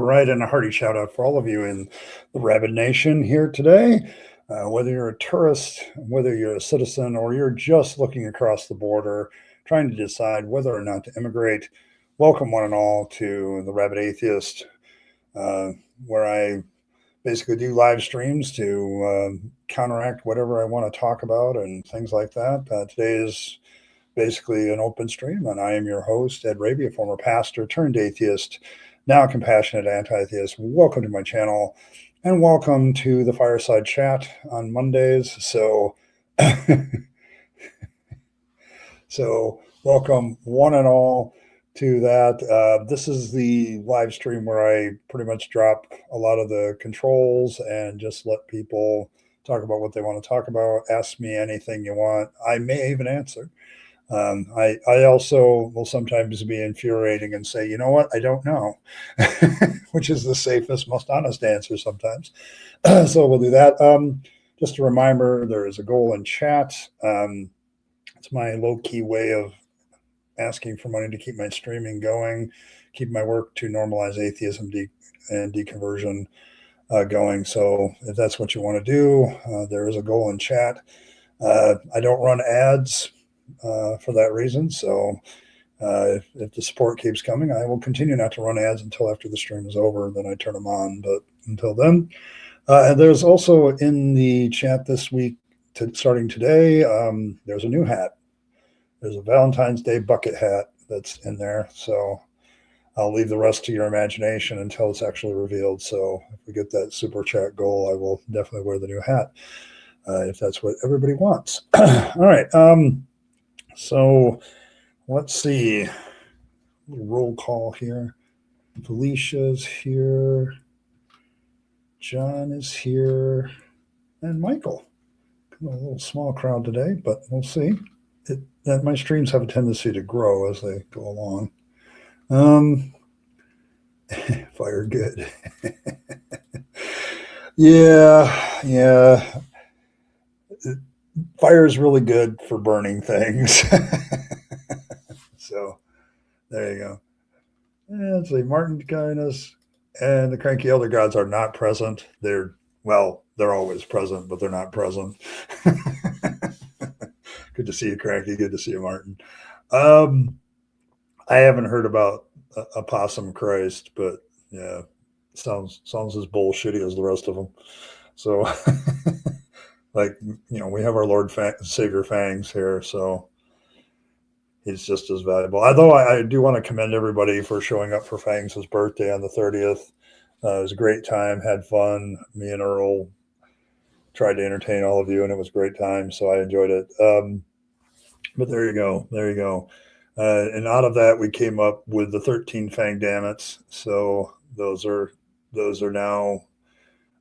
right, and a hearty shout out for all of you in the Rabyd Nation here today. Whether you're a tourist, whether you're a citizen, or you're just looking across the border, trying to decide whether or not to immigrate, welcome one and all to the Rabyd Atheist, where I basically do live streams to counteract whatever I want to talk about and things like that. Today is basically an open stream, and I am your host, Ed Rabyd, a former pastor turned atheist, now a compassionate anti-theist. Welcome to my channel, and welcome to the Fireside Chat on Mondays. So welcome one and all to that. This is the live stream where I pretty much drop a lot of the controls and just let people talk about what they want to talk about. Ask me anything you want. I may even answer. I also will sometimes be infuriating and say, you know what, I don't know, which is the safest, most honest answer sometimes. So we'll do that. Just a reminder, there is a goal in chat. It's my low-key way of asking for money to keep my streaming going, keep my work to normalize atheism and deconversion going. So if that's what you want to do, there is a goal in chat. I don't run ads for that reason. So if the support keeps coming, I will continue not to run ads until after the stream is over. Then I turn them on. But until then, and there's also in the chat this week, starting today, there's a new hat. There's a Valentine's Day bucket hat that's in there. So I'll leave the rest to your imagination until it's actually revealed. So if we get that super chat goal, I will definitely wear the new hat if that's what everybody wants. All right. So let's see. A little roll call here. Felicia's here. John is here. And Michael. A little small crowd today, but we'll see. That my streams have a tendency to grow as they go along. Fire good. Yeah. Fire is really good for burning things. So there you go. Let's see, Martin Kindness and the Cranky Elder Gods are not present. They're always present, but they're not present. Good to see you, Cranky. Good to see you, Martin. I haven't heard about Opossum Christ, but yeah, sounds as bullshitty as the rest of them. So, like, we have our Lord Savior Fangs here, so he's just as valuable. Although I do want to commend everybody for showing up for Fangs' birthday on the 30th. It was a great time, had fun. Me and Earl tried to entertain all of you, and it was a great time, so I enjoyed it. But there you go. And out of that, we came up with the 13 Fang Dammits. So those are now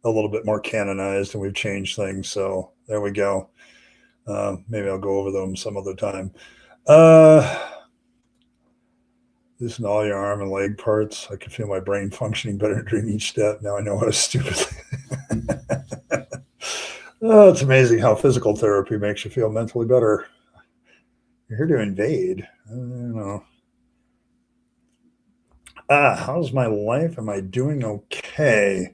a little bit more canonized, and we've changed things. So there we go. Maybe I'll go over them some other time. Loosen all your arm and leg parts. I can feel my brain functioning better during each step. Now I know how to stupidly. Oh, it's amazing how physical therapy makes you feel mentally better. You're here to invade. I don't know. How's my life? Am I doing okay?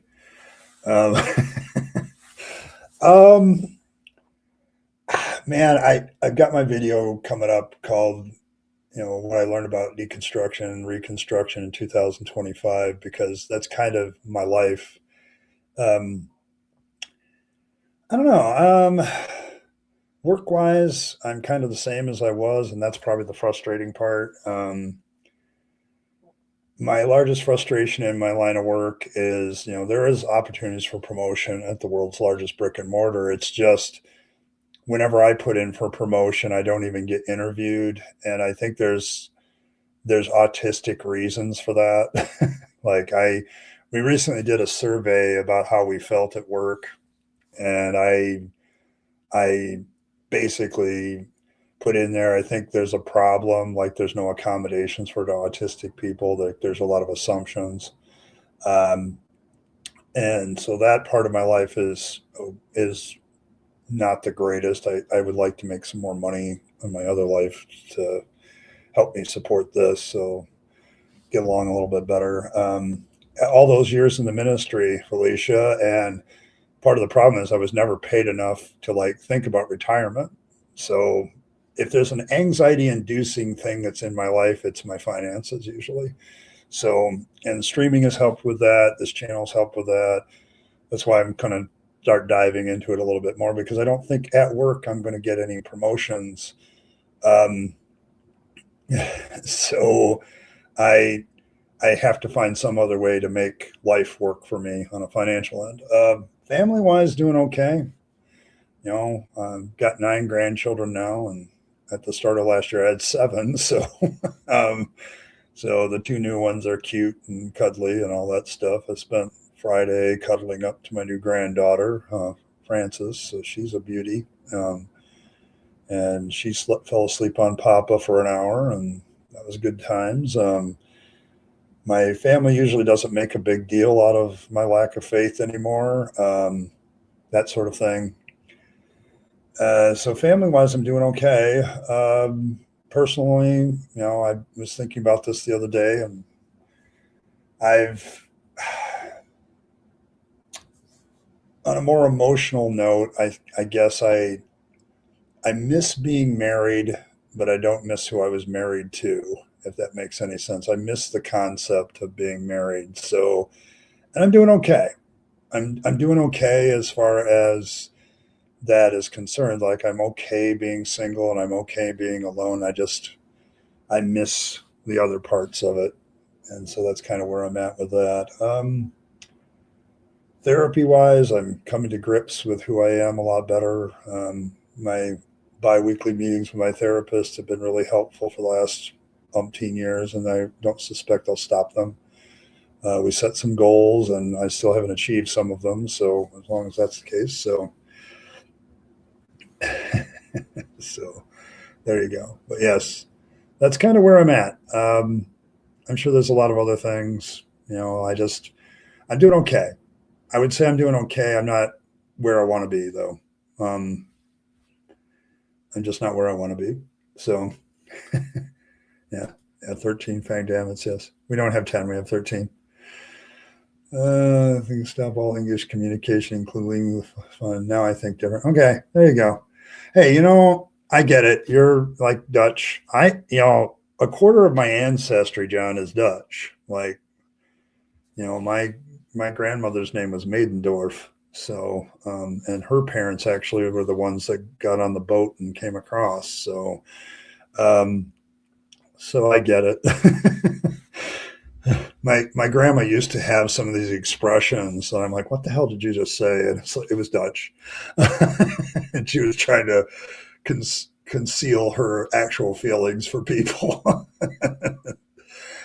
Man, I've got my video coming up called, what I learned about deconstruction and reconstruction in 2025, because that's kind of my life. I don't know. Work-wise, I'm kind of the same as I was, and that's probably the frustrating part. My largest frustration in my line of work is, there is opportunities for promotion at the world's largest brick and mortar. It's just whenever I put in for promotion, I don't even get interviewed. And I think there's autistic reasons for that. We recently did a survey about how we felt at work. And I basically put in there, I think there's a problem, like there's no accommodations for the autistic people, that there's a lot of assumptions. And so that part of my life is not the greatest. I would like to make some more money in my other life to help me support this, so get along a little bit better. all those years in the ministry, Felicia, and part of the problem is I was never paid enough to like think about retirement. So if there's an anxiety inducing thing that's in my life, it's my finances usually. So, and streaming has helped with that. This channel's helped with that. That's why I'm going to start diving into it a little bit more, because I don't think at work I'm going to get any promotions. Um, so I have to find some other way to make life work for me on a financial end. Family wise, doing okay. You know, got 9 grandchildren now, and at the start of last year I had 7. So, um, so the 2 new ones are cute and cuddly and all that stuff. I spent Friday cuddling up to my new granddaughter, Frances. So she's a beauty. And she fell asleep on Papa for an hour, and that was good times. My family usually doesn't make a big deal out of my lack of faith anymore, that sort of thing. So family wise, I'm doing okay. Personally, you know, I was thinking about this the other day, and I've, on a more emotional note, I guess I miss being married, but I don't miss who I was married to, if that makes any sense. I miss the concept of being married. So, and I'm doing okay. I'm doing okay as far as that is concerned. Like, I'm okay being single and I'm okay being alone. I miss the other parts of it. And so that's kind of where I'm at with that. Therapy wise, I'm coming to grips with who I am a lot better. My bi-weekly meetings with my therapist have been really helpful for the last umpteen years, and I don't suspect I'll stop them. We set some goals, and I still haven't achieved some of them. So as long as that's the case, so there you go. But yes, that's kind of where I'm at. I'm sure there's a lot of other things. You know, I'm doing okay. I would say I'm doing okay. I'm not where I want to be though. Um, I'm just not where I want to be. So yeah, 13 fang damage. Yes, we don't have 10. We have 13. I think stop all English communication, including fun. Now I think different. Okay, there you go. Hey, you know, I get it. You're like Dutch. A quarter of my ancestry, John, is Dutch. Like, you know, my grandmother's name was Maidendorf. So, and her parents actually were the ones that got on the boat and came across. Um, so I get it. My grandma used to have some of these expressions, and I'm like, "What the hell did you just say?" And it was Dutch, and she was trying to conceal her actual feelings for people.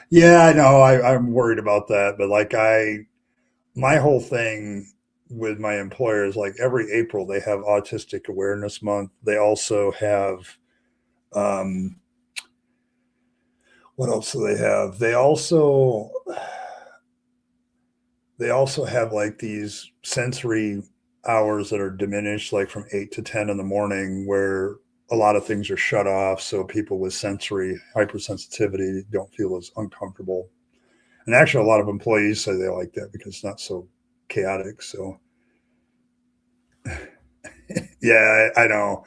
Yeah, I know. I'm worried about that, but like my whole thing with my employer is like every April they have Autistic Awareness Month. They also have um, what else do they have? They also have like these sensory hours that are diminished, like from 8 to 10 in the morning, where a lot of things are shut off, so people with sensory hypersensitivity don't feel as uncomfortable. And actually, a lot of employees say they like that because it's not so chaotic. So yeah, I know.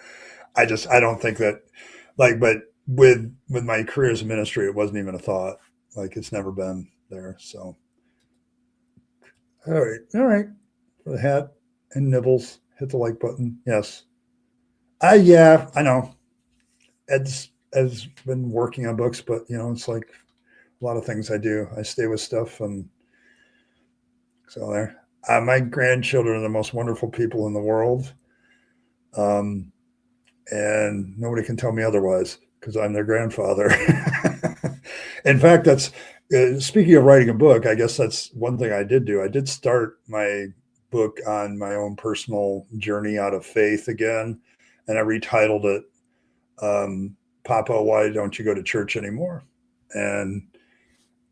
I don't think that, like, but with my career as a ministry, it wasn't even a thought. Like, it's never been there. So all right. For the hat and nibbles, hit the like button. Yes. Yeah, I know. Ed's has been working on books, but you know, it's like a lot of things I do. I stay with stuff, and so there. My grandchildren are the most wonderful people in the world, um, and nobody can tell me otherwise because I'm their grandfather. In fact, that's speaking of writing a book. I guess that's one thing I did do. I did start my book on my own personal journey out of faith again, and I retitled it "Papa, Why Don't You Go to Church Anymore?" And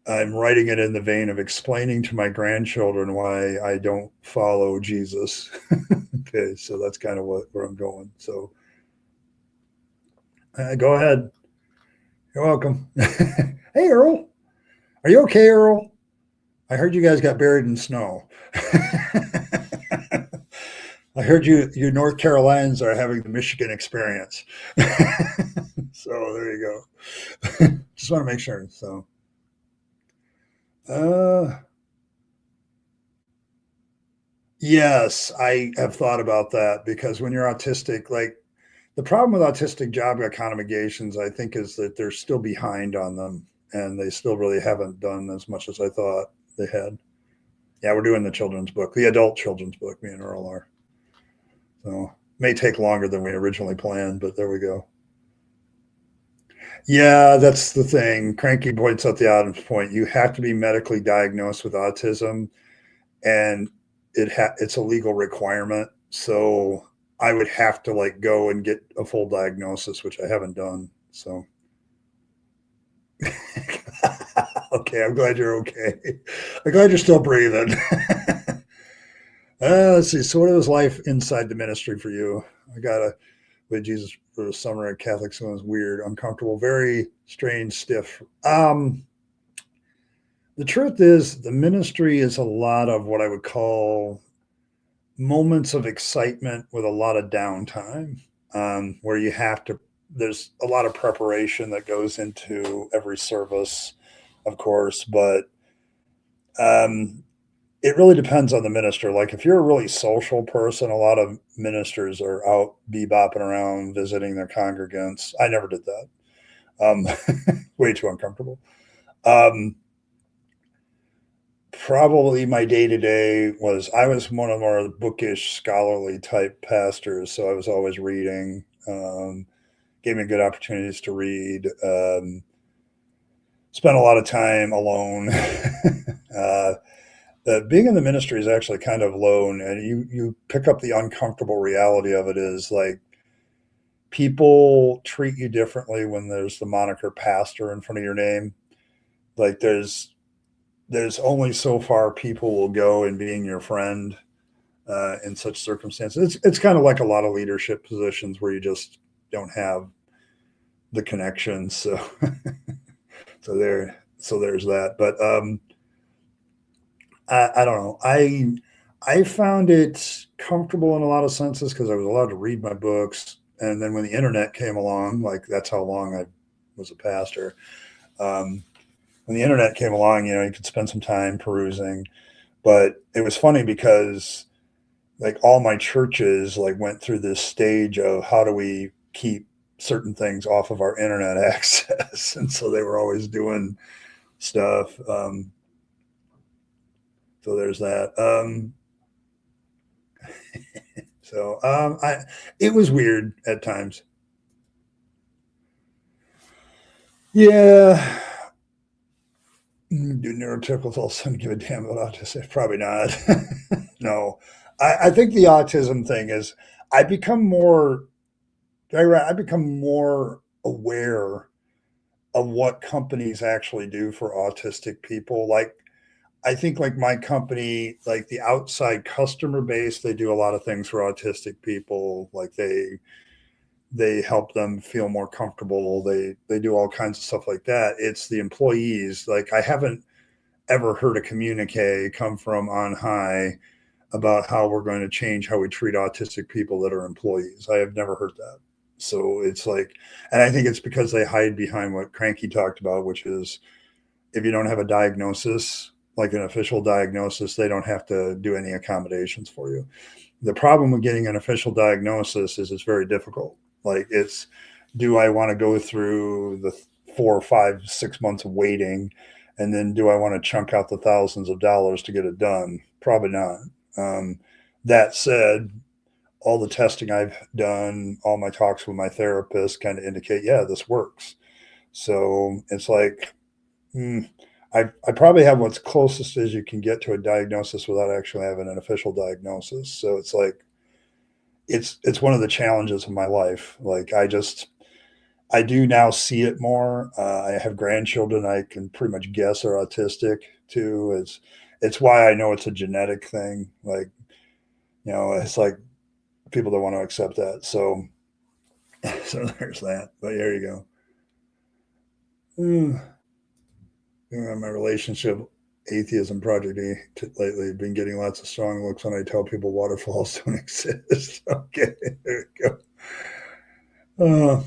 I'm writing it in the vein of explaining to my grandchildren why I don't follow Jesus. Okay, so that's kind of where I'm going. So go ahead. You're welcome. Hey, Earl. Are you okay, Earl? I heard you guys got buried in snow. I heard you North Carolinians are having the Michigan experience. So there you go. Just want to make sure. So, uh, yes, I have thought about that because when you're autistic, like the problem with autistic job accommodations, I think, is that they're still behind on them and they still really haven't done as much as I thought they had. Yeah, we're doing the children's book, the adult children's book, me and Earl are. So may take longer than we originally planned, but there we go. Yeah, that's the thing. Cranky points out the Adams point. You have to be medically diagnosed with autism, and it's a legal requirement. So I would have to like go and get a full diagnosis, which I haven't done. So okay, I'm glad you're okay. I'm glad you're still breathing. Let's see. So, what was life inside the ministry for you? I got a with Jesus for the summer at Catholic school was weird, uncomfortable, very strange, stiff. The truth is, the ministry is a lot of what I would call moments of excitement with a lot of downtime, where you have to. There's a lot of preparation that goes into every service, of course, but um, it really depends on the minister. Like if you're a really social person, a lot of ministers are out bebopping around visiting their congregants. I never did that. Um, way too uncomfortable. Um, Probably my day to day was I was one of more bookish, scholarly type pastors, so I was always reading. Gave me good opportunities to read. Spent a lot of time alone. uh, Being in the ministry is actually kind of lone, and you pick up the uncomfortable reality of it is like people treat you differently when there's the moniker pastor in front of your name. Like there's only so far people will go in being your friend in such circumstances. It's kind of like a lot of leadership positions where you just don't have the connections. So so there's that. But I don't know. I found it comfortable in a lot of senses because I was allowed to read my books. And then when the internet came along, like that's how long I was a pastor. Um, when the internet came along, you could spend some time perusing. But it was funny because like all my churches like went through this stage of how do we keep certain things off of our internet access, and so they were always doing stuff. So there's that. I it was weird at times. Yeah. Do neurotypicals all of a sudden give a damn about autism? Probably not. No. I think the autism thing is I become more I become more aware of what companies actually do for autistic people. Like I think like my company, like the outside customer base, they do a lot of things for autistic people. Like they help them feel more comfortable. They do all kinds of stuff like that. It's the employees. Like I haven't ever heard a communique come from on high about how we're going to change how we treat autistic people that are employees. I have never heard that. So it's like, and I think it's because they hide behind what Cranky talked about, which is if you don't have a diagnosis, like an official diagnosis, they don't have to do any accommodations for you. The problem with getting an official diagnosis is it's very difficult. Like it's, do I want to go through the 4 or 5, 6 months of waiting, and then do I want to chunk out the thousands of dollars to get it done? Probably not. That said, all the testing I've done, all my talks with my therapist kind of indicate, yeah, this works. So it's like, I probably have what's closest as you can get to a diagnosis without actually having an official diagnosis. So it's like it's one of the challenges of my life. Like I do now see it more. I have grandchildren I can pretty much guess are autistic too. It's why I know it's a genetic thing. Like it's like people don't want to accept that. So so there's that. But there you go. My relationship. atheism project lately. Been getting lots of strong looks when I tell people waterfalls don't exist. Okay, there we go.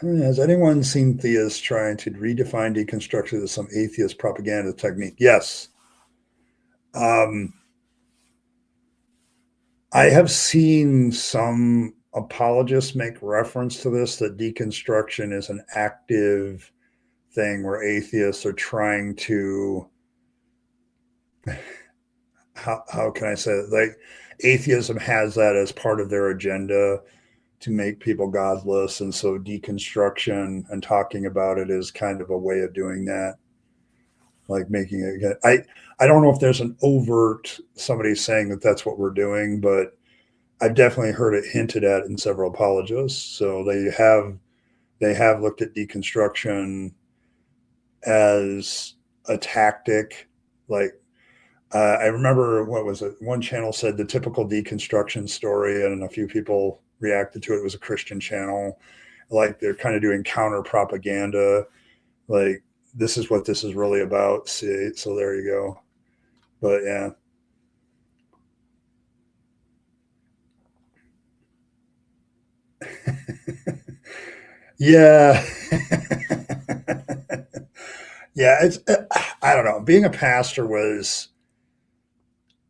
Has anyone seen theists trying to redefine deconstruction as some atheist propaganda technique? Yes. Um, I have seen some apologists make reference to this, that deconstruction is an active thing where atheists are trying to, how can I say it? Like, atheism has that as part of their agenda to make people godless, and so deconstruction and talking about it is kind of a way of doing that, like making it. I don't know if there's an overt somebody saying that that's what we're doing, but I've definitely heard it hinted at in several apologists. So they have looked at deconstruction as a tactic. Like, I remember, what was it? One channel said the typical deconstruction story, and a few people reacted to it. It was a Christian channel. Like, they're kind of doing counter propaganda. Like, this is what this is really about. See, so there you go. But yeah. Yeah. Yeah, I don't know. Being a pastor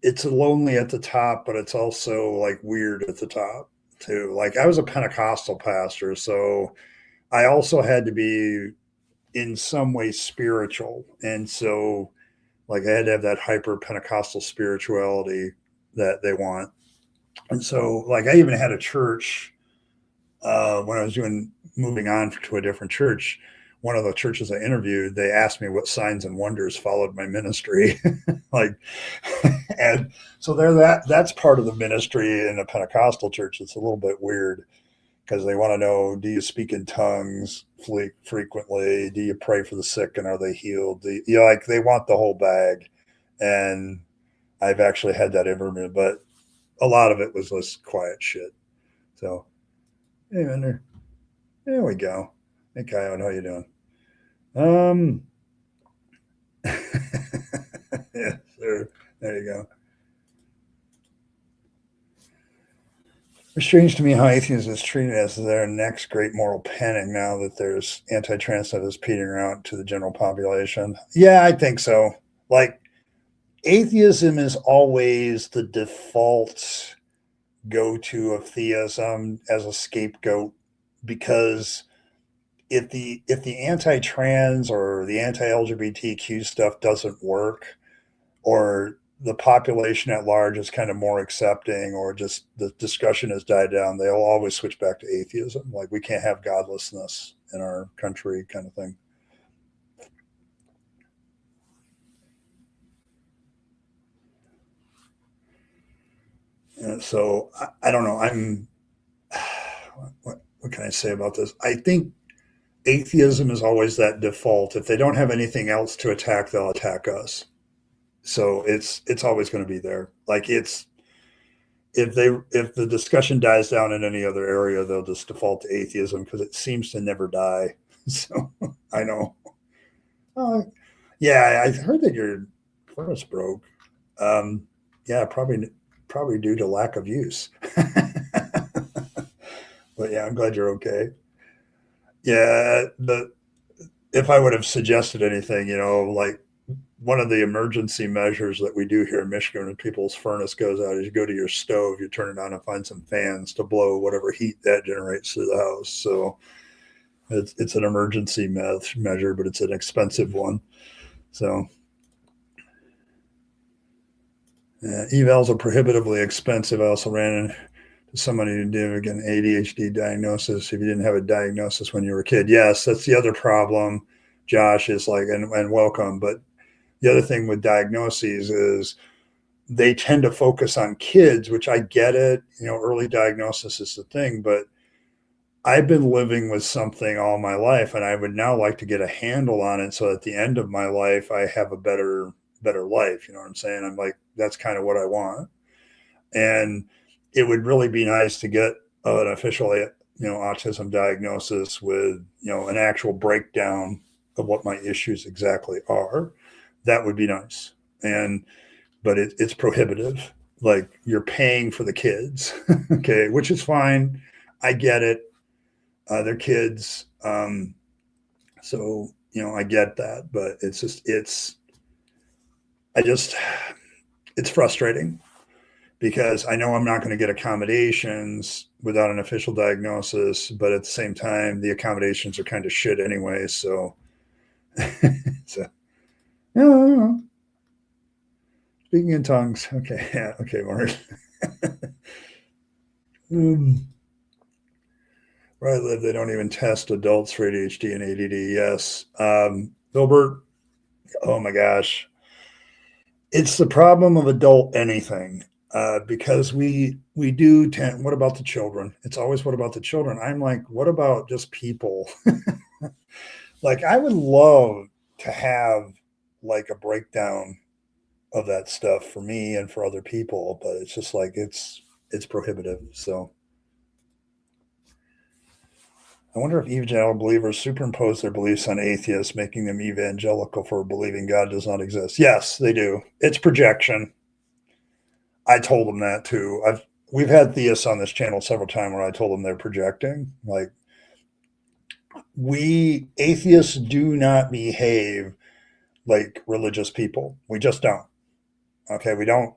it's lonely at the top, but it's also like weird at the top too. Like, I was a Pentecostal pastor, so I also had to be in some way spiritual. And so, like, I had to have that hyper Pentecostal spirituality that they want. And so, like, I even had a church when I was moving on to a different church. One of the churches I interviewed, they asked me what signs and wonders followed my ministry. Like, and so that's part of the ministry in a Pentecostal church. It's a little bit weird because they want to know, do you speak in tongues frequently? Do you pray for the sick and are they healed? Like, they want the whole bag. And I've actually had that interview, but a lot of it was just quiet shit. So, hey, man, there we go. Hey, Coyote, how you doing? Um, yeah, sure. There you go. It's strange to me how atheism is treated as their next great moral panic now that there's anti-trans stuff is petering out to the general population. Yeah, I think so. Like, atheism is always the default go-to of theism as a scapegoat, because if the anti-trans or the anti-LGBTQ stuff doesn't work, or the population at large is kind of more accepting, or just the discussion has died down, they'll always switch back to atheism. Like, we can't have godlessness in our country, kind of thing. And so I don't know. What can I say about this? I think atheism is always that default. If they don't have anything else to attack, they'll attack us. So it's always going to be there. Like, it's if the discussion dies down in any other area, they'll just default to atheism because it seems to never die. So I know. Uh, yeah, I heard that your furnace broke. Um, yeah, probably due to lack of use. But yeah, I'm glad you're okay. Yeah, the if I would have suggested anything, like, one of the emergency measures that we do here in Michigan when people's furnace goes out is you go to your stove, you turn it on and find some fans to blow whatever heat that generates through the house. So it's an emergency measure, but it's an expensive one. So yeah, evals are prohibitively expensive. I also ran into somebody who did an ADHD diagnosis. If you didn't have a diagnosis when you were a kid, yes, that's the other problem. Josh is like, and welcome, but the other thing with diagnoses is they tend to focus on kids, which I get it. Early diagnosis is the thing, but I've been living with something all my life, and I would now like to get a handle on it so at the end of my life I have a better life. You know what I'm saying? I'm like, that's kind of what I want. And it would really be nice to get an official autism diagnosis with an actual breakdown of what my issues exactly are, that would be nice. But it's prohibitive. Like, you're paying for the kids, okay, which is fine. I get it. They're kids. So, I get that, but it's frustrating because I know I'm not going to get accommodations without an official diagnosis, but at the same time, the accommodations are kind of shit anyway. So, so yeah, speaking in tongues. Okay. Yeah. Okay, Mark. Where I live, they don't even test adults for ADHD and ADD. Yes. Philbert, oh my gosh. It's the problem of adult anything. Because we do tend, what about the children? It's always what about the children? I'm like, what about just people? Like, I would love to have like a breakdown of that stuff for me and for other people, but it's just like it's prohibitive. So I wonder if evangelical believers superimpose their beliefs on atheists, making them evangelical for believing God does not exist. Yes, they do. It's projection. I told them that too. We've had theists on this channel several times where I told them they're projecting. Like, we atheists do not behave like religious people. We just don't. Okay, we don't.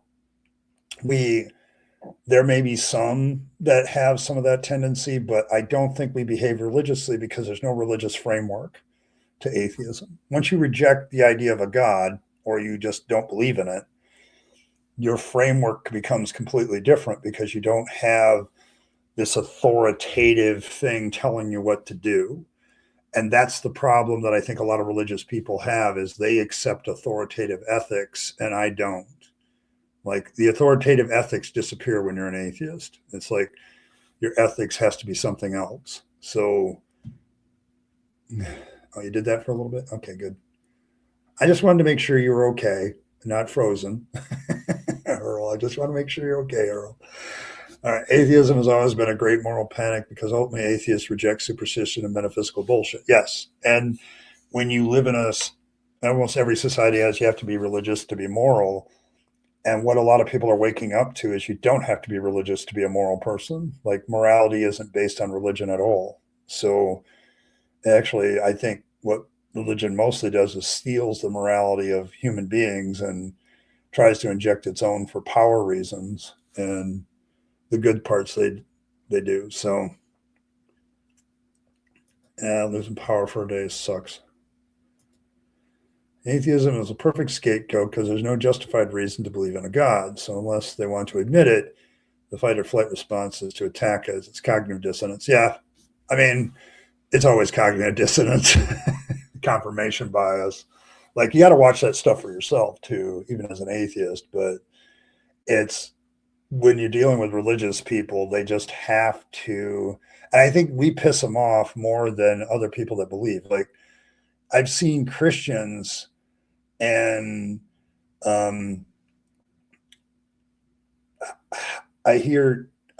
There may be some that have some of that tendency, but I don't think we behave religiously because there's no religious framework to atheism. Once you reject the idea of a God or you just don't believe in it, your framework becomes completely different because you don't have this authoritative thing telling you what to do. And that's the problem that I think a lot of religious people have, is they accept authoritative ethics and I don't. Like, the authoritative ethics disappear when you're an atheist. It's like your ethics has to be something else. So, oh, you did that for a little bit? Okay, good. I just wanted to make sure you were okay, not frozen. Earl, I just want to make sure you're okay, Earl. All right. Atheism has always been a great moral panic because ultimately atheists reject superstition and metaphysical bullshit. Yes. And when you live in almost every society has, you have to be religious to be moral. And what a lot of people are waking up to is you don't have to be religious to be a moral person. Like, morality isn't based on religion at all. So actually, I think what religion mostly does is steals the morality of human beings and tries to inject its own for power reasons. And the good parts they do. So yeah, losing power for a day sucks. Atheism is a perfect scapegoat because there's no justified reason to believe in a God. So unless they want to admit it, the fight or flight response is to attack as it's cognitive dissonance. Yeah, I mean, it's always cognitive dissonance, confirmation bias. Like, you got to watch that stuff for yourself too, even as an atheist. But it's, when you're dealing with religious people, they just have to. And I think we piss them off more than other people that believe. Like, I've seen Christians and I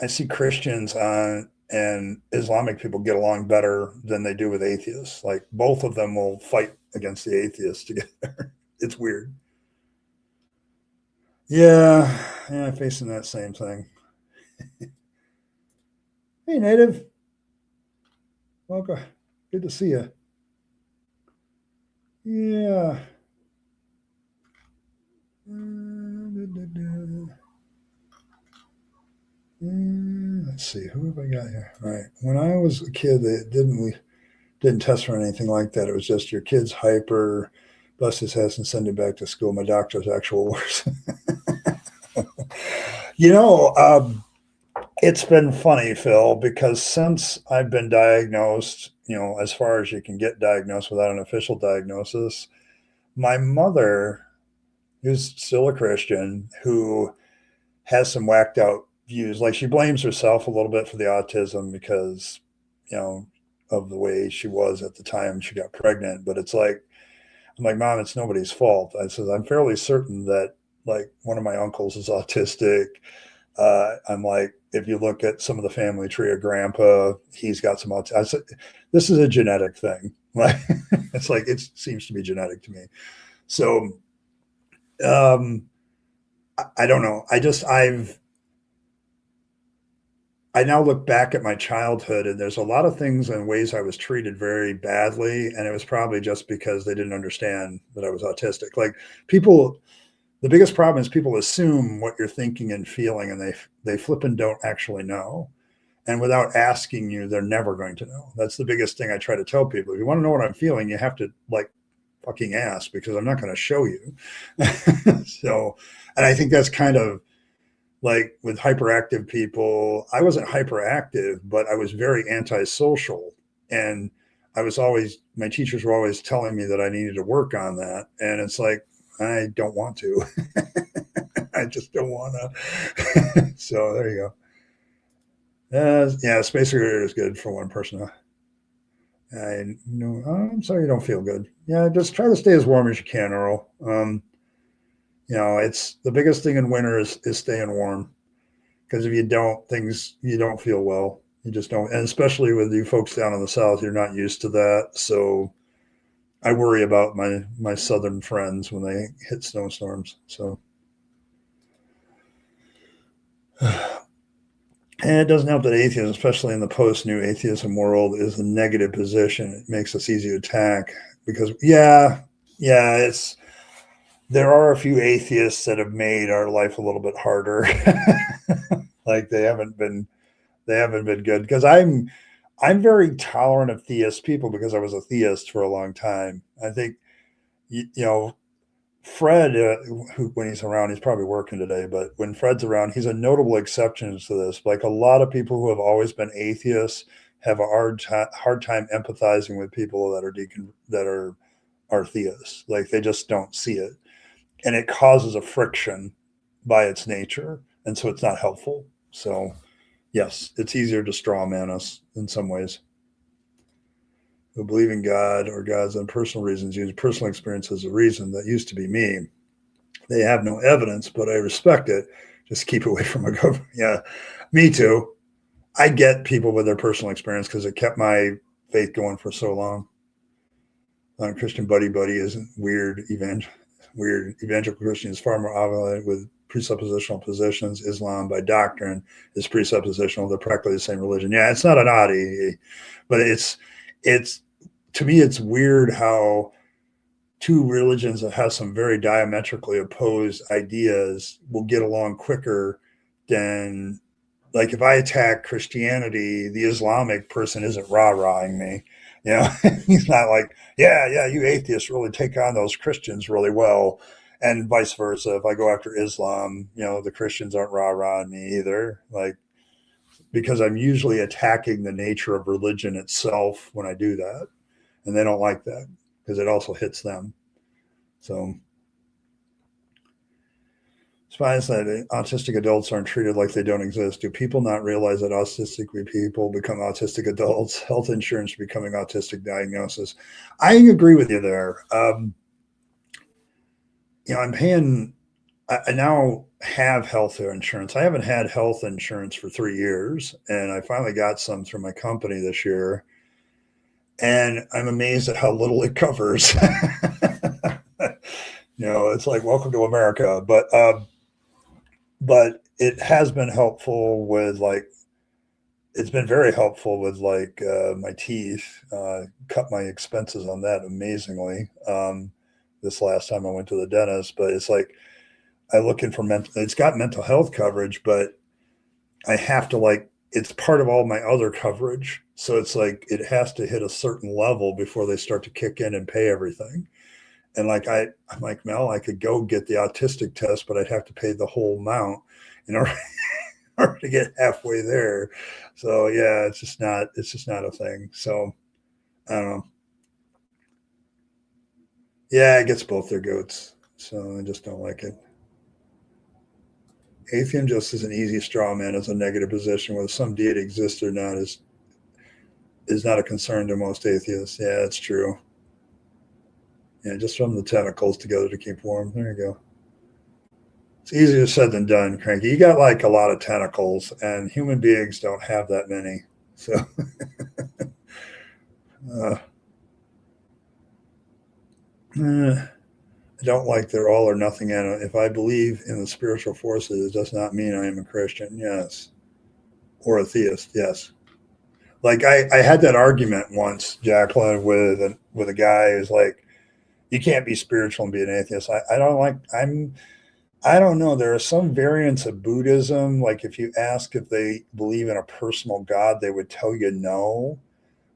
see Christians and Islamic people get along better than they do with atheists. Like, both of them will fight against the atheists together. It's weird. Yeah, facing that same thing. Hey, Native. Welcome. Good to see you. Yeah. Let's see, who have I got here? All right. When I was a kid, they didn't test for anything like that. It was just your kid's hyper, bust his head and send him back to school. My doctor's actual worse. you know, it's been funny, Phil, because since I've been diagnosed, as far as you can get diagnosed without an official diagnosis, my mother, who's still a Christian, who has some whacked out views, like, she blames herself a little bit for the autism because, of the way she was at the time she got pregnant. But it's like, I'm like, Mom, it's nobody's fault. I said, I'm fairly certain that, like, one of my uncles is autistic. I'm like, if you look at some of the family tree of Grandpa, he's got some autism. I said, this is a genetic thing. Like it's like it seems to be genetic to me. So um, I don't know. I now look back at my childhood, and there's a lot of things and ways I was treated very badly, and it was probably just because they didn't understand that I was autistic. Like people, the biggest problem is people assume what you're thinking and feeling, and they flip and don't actually know. And without asking you, they're never going to know. That's the biggest thing I try to tell people. If you want to know what I'm feeling, you have to like fucking ask, because I'm not going to show you. So, and I think that's kind of like with hyperactive people. I wasn't hyperactive, but I was very antisocial. And I was always, my teachers were always telling me that I needed to work on that. And it's like, I don't want to. I just don't want to. So there you go. Yeah, space career is good for one person. I know. I'm sorry you don't feel good. Yeah, just try to stay as warm as you can, Earl. It's the biggest thing in winter is staying warm, because if you don't, you don't feel well. You just don't, and especially with you folks down in the south, you're not used to that. So I worry about my southern friends when they hit snowstorms. So. And it doesn't help that atheism, especially in the post-new atheism world, is a negative position. It makes us easy to attack because, yeah, there are a few atheists that have made our life a little bit harder. Like they haven't been good, because I'm very tolerant of theist people because I was a theist for a long time. I think you know Fred, who, when he's around, he's probably working today, but when Fred's around, he's a notable exception to this. Like a lot of people who have always been atheists have a hard time empathizing with people that are theists. Like they just don't see it, and it causes a friction by its nature, and so it's not helpful. So yes, it's easier to straw man us in some ways. Who believe in God or God's own personal reasons use personal experience as a reason. That used to be me. They have no evidence, but I respect it. Just keep away from a government. Yeah, me too. I get people with their personal experience because it kept my faith going for so long. Christian buddy isn't weird evangelical Christian is far more obvious with presuppositional positions. Islam by doctrine is presuppositional. They're practically the same religion. Yeah, it's not an oddity, but it's to me it's weird how two religions that have some very diametrically opposed ideas will get along quicker than, like, if I attack Christianity, the Islamic person isn't rah-rahing me. He's not like, yeah, you atheists really take on those Christians really well. And vice versa. If I go after Islam, the Christians aren't rah-rahing me either. Like, because I'm usually attacking the nature of religion itself when I do that. And they don't like that because it also hits them. So Spies that autistic adults aren't treated like they don't exist. Do people not realize that autistic people become autistic adults? Health insurance becoming autistic diagnosis. I agree with you there. I'm paying. I now have health insurance. I haven't had health insurance for 3 years, and I finally got some through my company this year. And I'm amazed at how little it covers. It's like welcome to America, but it has been helpful with it's been very helpful with my teeth. Cut my expenses on that amazingly. This last time I went to the dentist, but it's like I look in for it's got mental health coverage, but I have to it's part of all my other coverage. So it's like it has to hit a certain level before they start to kick in and pay everything. And I'm like, Mel, I could go get the autistic test, but I'd have to pay the whole amount in order, in order to get halfway there. So yeah, it's just not a thing. So I don't know. Yeah, it gets both their goats. So I just don't like it. Atheism just is an easy straw man as a negative position. Whether some deity exists or not is not a concern to most atheists. Yeah, it's true. Yeah, just run the tentacles together to keep warm. There you go. It's easier said than done, Cranky. You got a lot of tentacles, and human beings don't have that many. So, uh, I don't like their all or nothing. If I believe in the spiritual forces, it does not mean I am a Christian. Yes. Or a theist. Yes. Like I had that argument once, Jacqueline, with a guy who's like, you can't be spiritual and be an atheist. I don't like, I don't know. There are some variants of Buddhism. Like if you ask if they believe in a personal God, they would tell you no,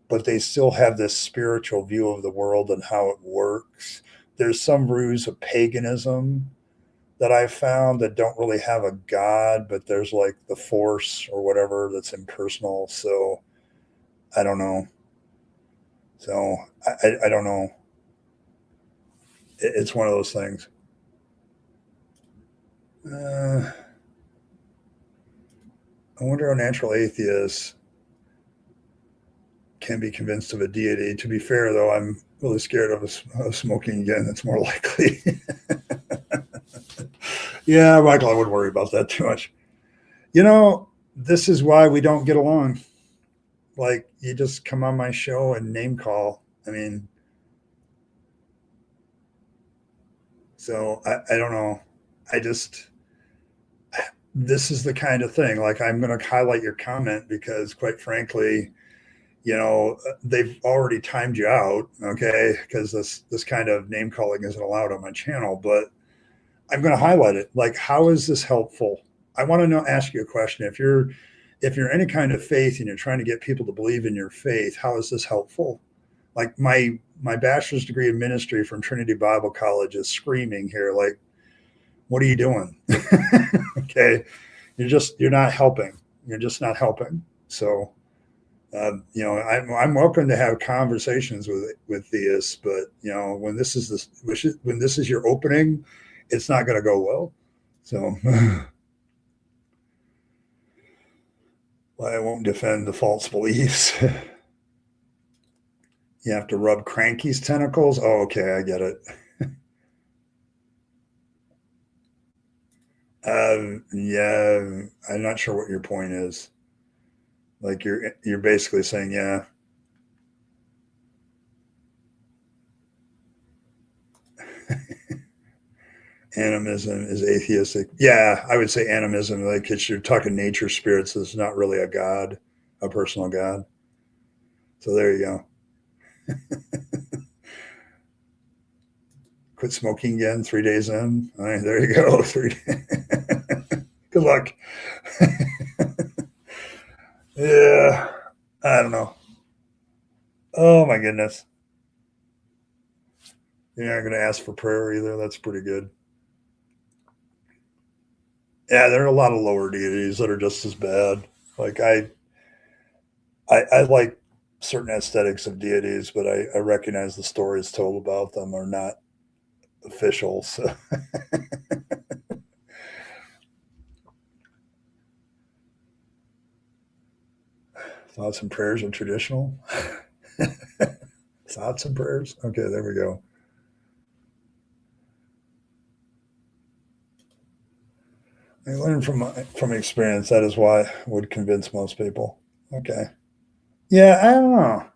but they still have this spiritual view of the world and how it works. There's some roots of paganism that I've found that don't really have a God, but there's like the force or whatever that's impersonal. So I don't know. So I don't know. It's one of those things. I wonder how natural atheists can be convinced of a deity. To be fair, though, I'm really scared of smoking again. That's more likely. Yeah, Michael, I wouldn't worry about that too much. You know, this is why we don't get along. Like, you just come on my show and name call. I mean, so I don't know. I just, this is the kind of thing. Like, I'm going to highlight your comment because, quite frankly, they've already timed you out, okay? Because this kind of name calling isn't allowed on my channel, but I'm going to highlight it. Like, how is this helpful? I want to ask you a question. If you're any kind of faith and you're trying to get people to believe in your faith, how is this helpful? Like my bachelor's degree in ministry from Trinity Bible College is screaming here, like, what are you doing? Okay, you're not helping. You're just not helping. So I'm welcome to have conversations with theists, but when this is your opening, it's not going to go well. So well, I won't defend the false beliefs. You have to rub Cranky's tentacles. Oh, okay, I get it. Yeah, I'm not sure what your point is. Like you're basically saying, yeah, animism is atheistic. Yeah, I would say animism, like it's you're talking nature spirits. It's not really a god, a personal god. So there you go. Quit smoking again. 3 days in. All right, there you go. 3 days. Good luck. Yeah, I don't know. Oh my goodness. You're not going to ask for prayer either. That's pretty good. Yeah, there are a lot of lower deities that are just as bad. Like I like certain aesthetics of deities, but I recognize the stories told about them are not official. So thoughts and prayers are traditional. Thoughts and prayers. Okay, there we go. I learned from experience. That is why I would convince most people. Okay. Yeah, I don't know.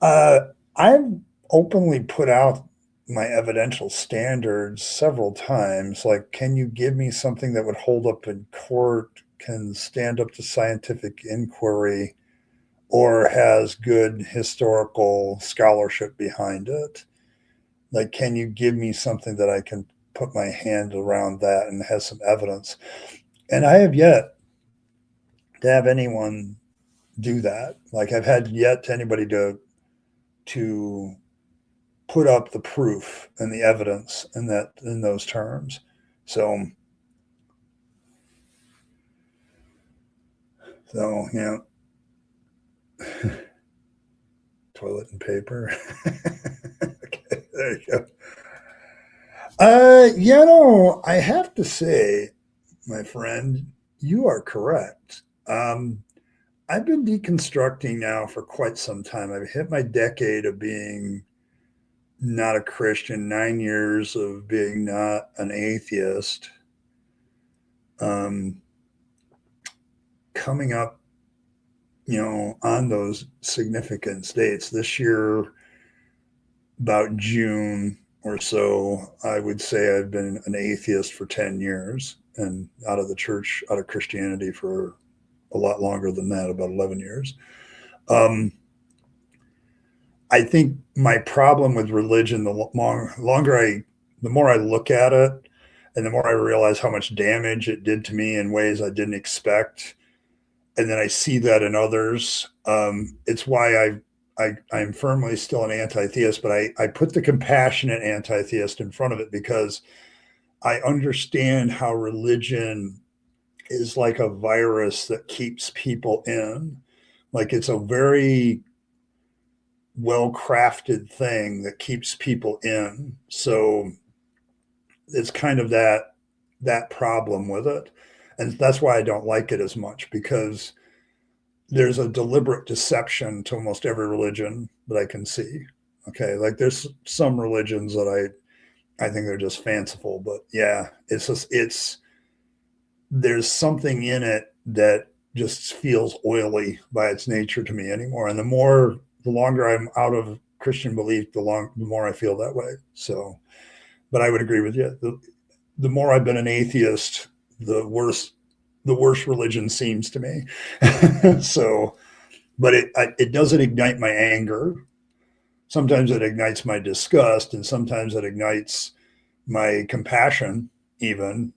Uh, I've openly put out my evidential standards several times. Like, can you give me something that would hold up in court, can stand up to scientific inquiry, or has good historical scholarship behind it? Like, can you give me something that I can put my hand around that and has some evidence? And I have yet to have anyone do that. Like, I've had yet to anybody to put up the proof and the evidence in those terms. So toilet and paper. Okay, there you go. I have to say, my friend, you are correct. I've been deconstructing now for quite some time. I've hit my decade of being not a Christian, 9 years of being not an atheist. Um, Coming up, on those significant states this year, about June or so, I would say I've been an atheist for 10 years and out of the church, out of Christianity for a lot longer than that, about 11 years. Um, I think my problem with religion, the more I look at it, and the more I realize how much damage it did to me in ways I didn't expect, and then I see that in others. It's why I'm firmly still an anti-theist, but I put the compassionate anti-theist in front of it because I understand how religion is like a virus that keeps people in. Like it's a very well crafted thing that keeps people in. So it's kind of that problem with it. And that's why I don't like it as much, because there's a deliberate deception to almost every religion that I can see. Okay, like there's some religions that I think they're just fanciful, but yeah, it's there's something in it that just feels oily by its nature to me anymore. And the longer I'm out of Christian belief, the more I feel that way. So, but I would agree with you. The more I've been an atheist, the worse religion seems to me. So, but it doesn't ignite my anger. Sometimes it ignites my disgust, and sometimes it ignites my compassion, even.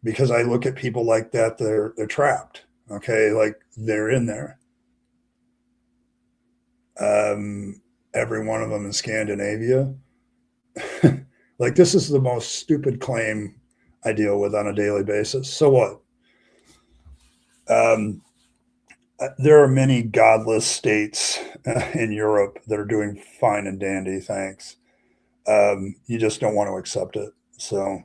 Because I look at people like that, they're trapped. Okay, like they're in there. Every one of them in Scandinavia. Like this is the most stupid claim I deal with on a daily basis. So what? Um, there are many godless states in Europe that are doing fine and dandy. Thanks. You just don't want to accept it. So,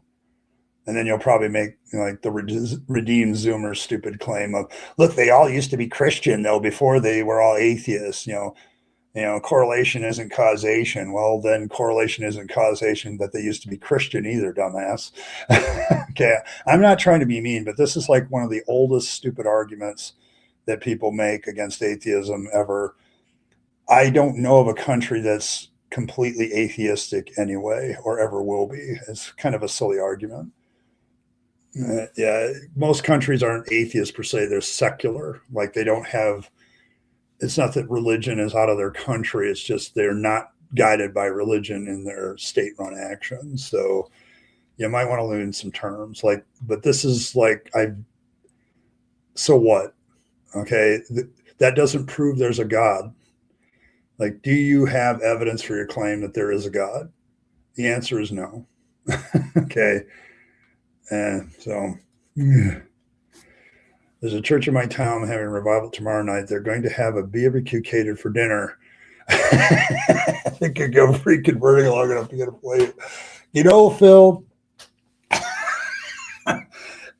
and then you'll probably make like the redeemed Zoomer stupid claim of, look, they all used to be Christian though before they were all atheists. Correlation isn't causation. Well, then correlation isn't causation that they used to be Christian either, dumbass. Okay, I'm not trying to be mean, but this is like one of the oldest stupid arguments that people make against atheism ever. I don't know of a country that's completely atheistic anyway, or ever will be. It's kind of a silly argument. Yeah, most countries aren't atheist per se. They're secular. Like they don't have. It's not that religion is out of their country. It's just they're not guided by religion in their state-run actions. So you might want to learn some terms. Like, but this is like I. So what? Okay, that doesn't prove there's a God. Like, do you have evidence for your claim that there is a God? The answer is no. Okay. And so there's a church in my town having a revival tomorrow night. They're going to have a BBQ catered for dinner. I think I go free converting long enough to get a plate. Phil,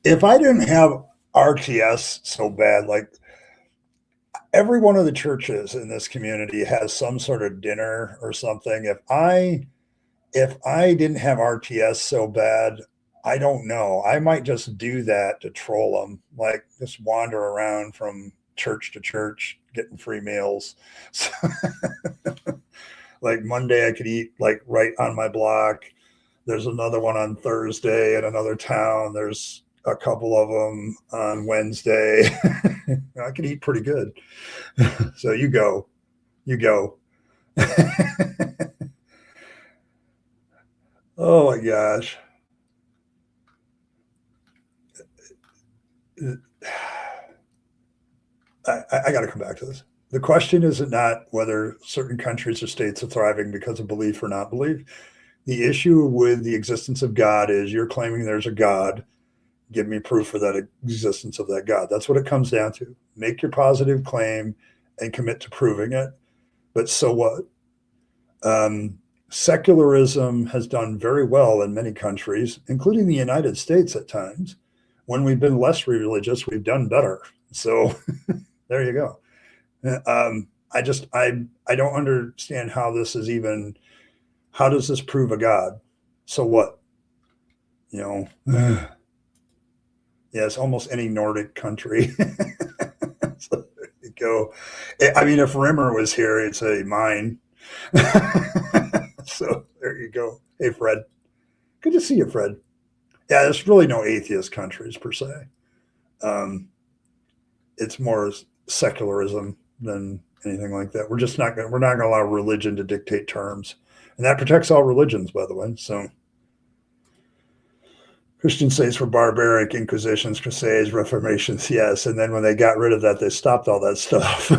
if I didn't have RTS so bad, like every one of the churches in this community has some sort of dinner or something. If I didn't have RTS so bad, I don't know. I might just do that to troll them, like just wander around from church to church getting free meals. So, like Monday, I could eat like right on my block. There's another one on Thursday in another town. There's a couple of them on Wednesday. I could eat pretty good. So you go. Oh my gosh. I got to come back to this. The question is not whether certain countries or states are thriving because of belief or not belief. The issue with the existence of God is you're claiming there's a God. Give me proof for that existence of that God. That's what it comes down to. Make your positive claim and commit to proving it. But so what? Secularism has done very well in many countries, including the United States at times. When we've been less religious, we've done better. So there you go. I don't understand how this is even. How does this prove a God? So what? Yeah, it's almost any Nordic country. So there you go. I mean, if Rimmer was here, he'd say mine. So there you go. Hey, Fred. Good to see you, Fred. Yeah, there's really no atheist countries per se. It's more secularism than anything like that. We're not going to allow religion to dictate terms, and that protects all religions, by the way. So Christian states were barbaric, Inquisitions, Crusades, Reformations, yes. And then when they got rid of that, they stopped all that stuff.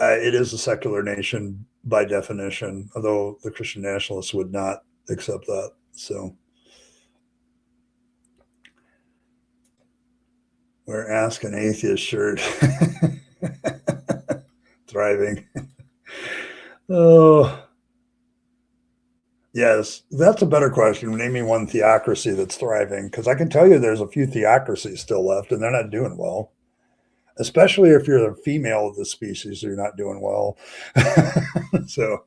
It is a secular nation by definition, although the Christian nationalists would not accept that. So we're asking atheist shirt. Thriving. Oh, yes, that's a better question. Name me one theocracy that's thriving, because I can tell you there's a few theocracies still left, and they're not doing well. Especially if you're the female of the species, you're not doing well. So,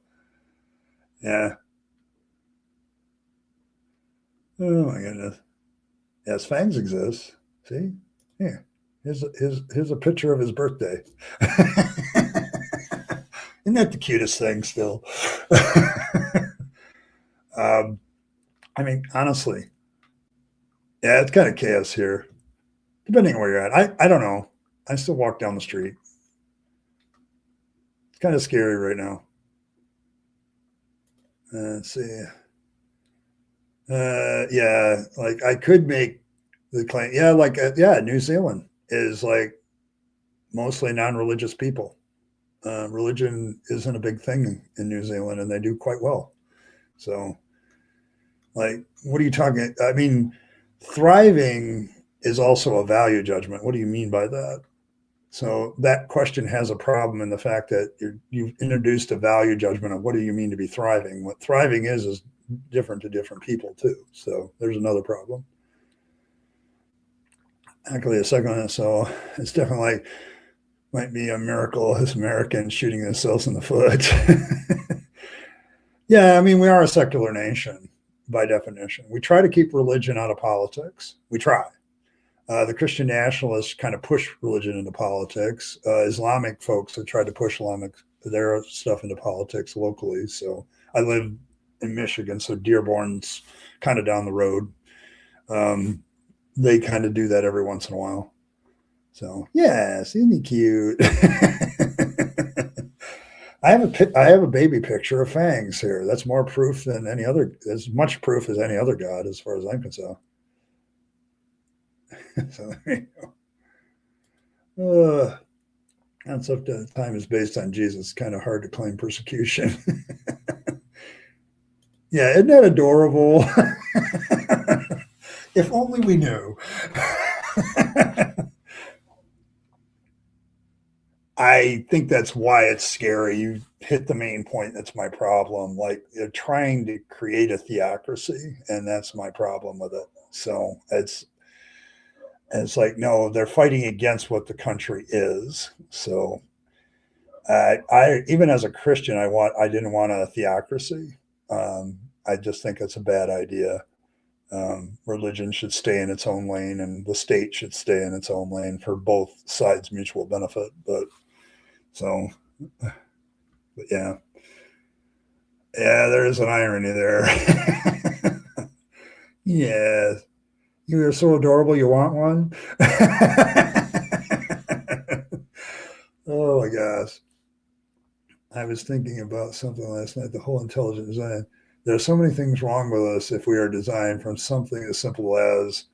yeah. Oh my goodness. Yes, Fangs exists. See? Yeah. Here's a picture of his birthday. Isn't that the cutest thing still? I mean, honestly, yeah, it's kind of chaos here, depending on where you're at. I don't know. I still walk down the street. It's kind of scary right now. Let's see. Yeah, like I could make the claim. Yeah, like yeah, New Zealand is like mostly non-religious people. Religion isn't a big thing in New Zealand, and they do quite well. So, like, what are you talking? I mean, thriving is also a value judgment. What do you mean by that? So that question has a problem in the fact that you've introduced a value judgment of what do you mean to be thriving? What thriving is different to different people too. So there's another problem. Actually, a second one. So it's definitely like might be a miracle as Americans shooting themselves in the foot. Yeah, I mean, we are a secular nation by definition. We try to keep religion out of politics. We try. The Christian nationalists kind of push religion into politics. Islamic folks have tried to push their stuff into politics locally. So I live in Michigan, so Dearborn's kind of down the road. They kind of do that every once in a while. So yes, isn't he cute? I have a baby picture of Fangs here. That's more proof than any other. As much proof as any other god, as far as I'm concerned. So there you go. Concept of time is based on Jesus. It's kind of hard to claim persecution. Yeah, isn't that adorable? If only we knew. I think that's why it's scary. You hit the main point. That's my problem. Like they're trying to create a theocracy, and that's my problem with it. So it's like, no, they're fighting against what the country is. So I even as a Christian, I didn't want a theocracy. I just think it's a bad idea. Religion should stay in its own lane, and the state should stay in its own lane for both sides' mutual benefit. But yeah, there is an irony there. Yeah, you are so adorable. You want one? Oh my gosh. I was thinking about something last night, the whole intelligent design. There are so many things wrong with us if we are designed from something as simple as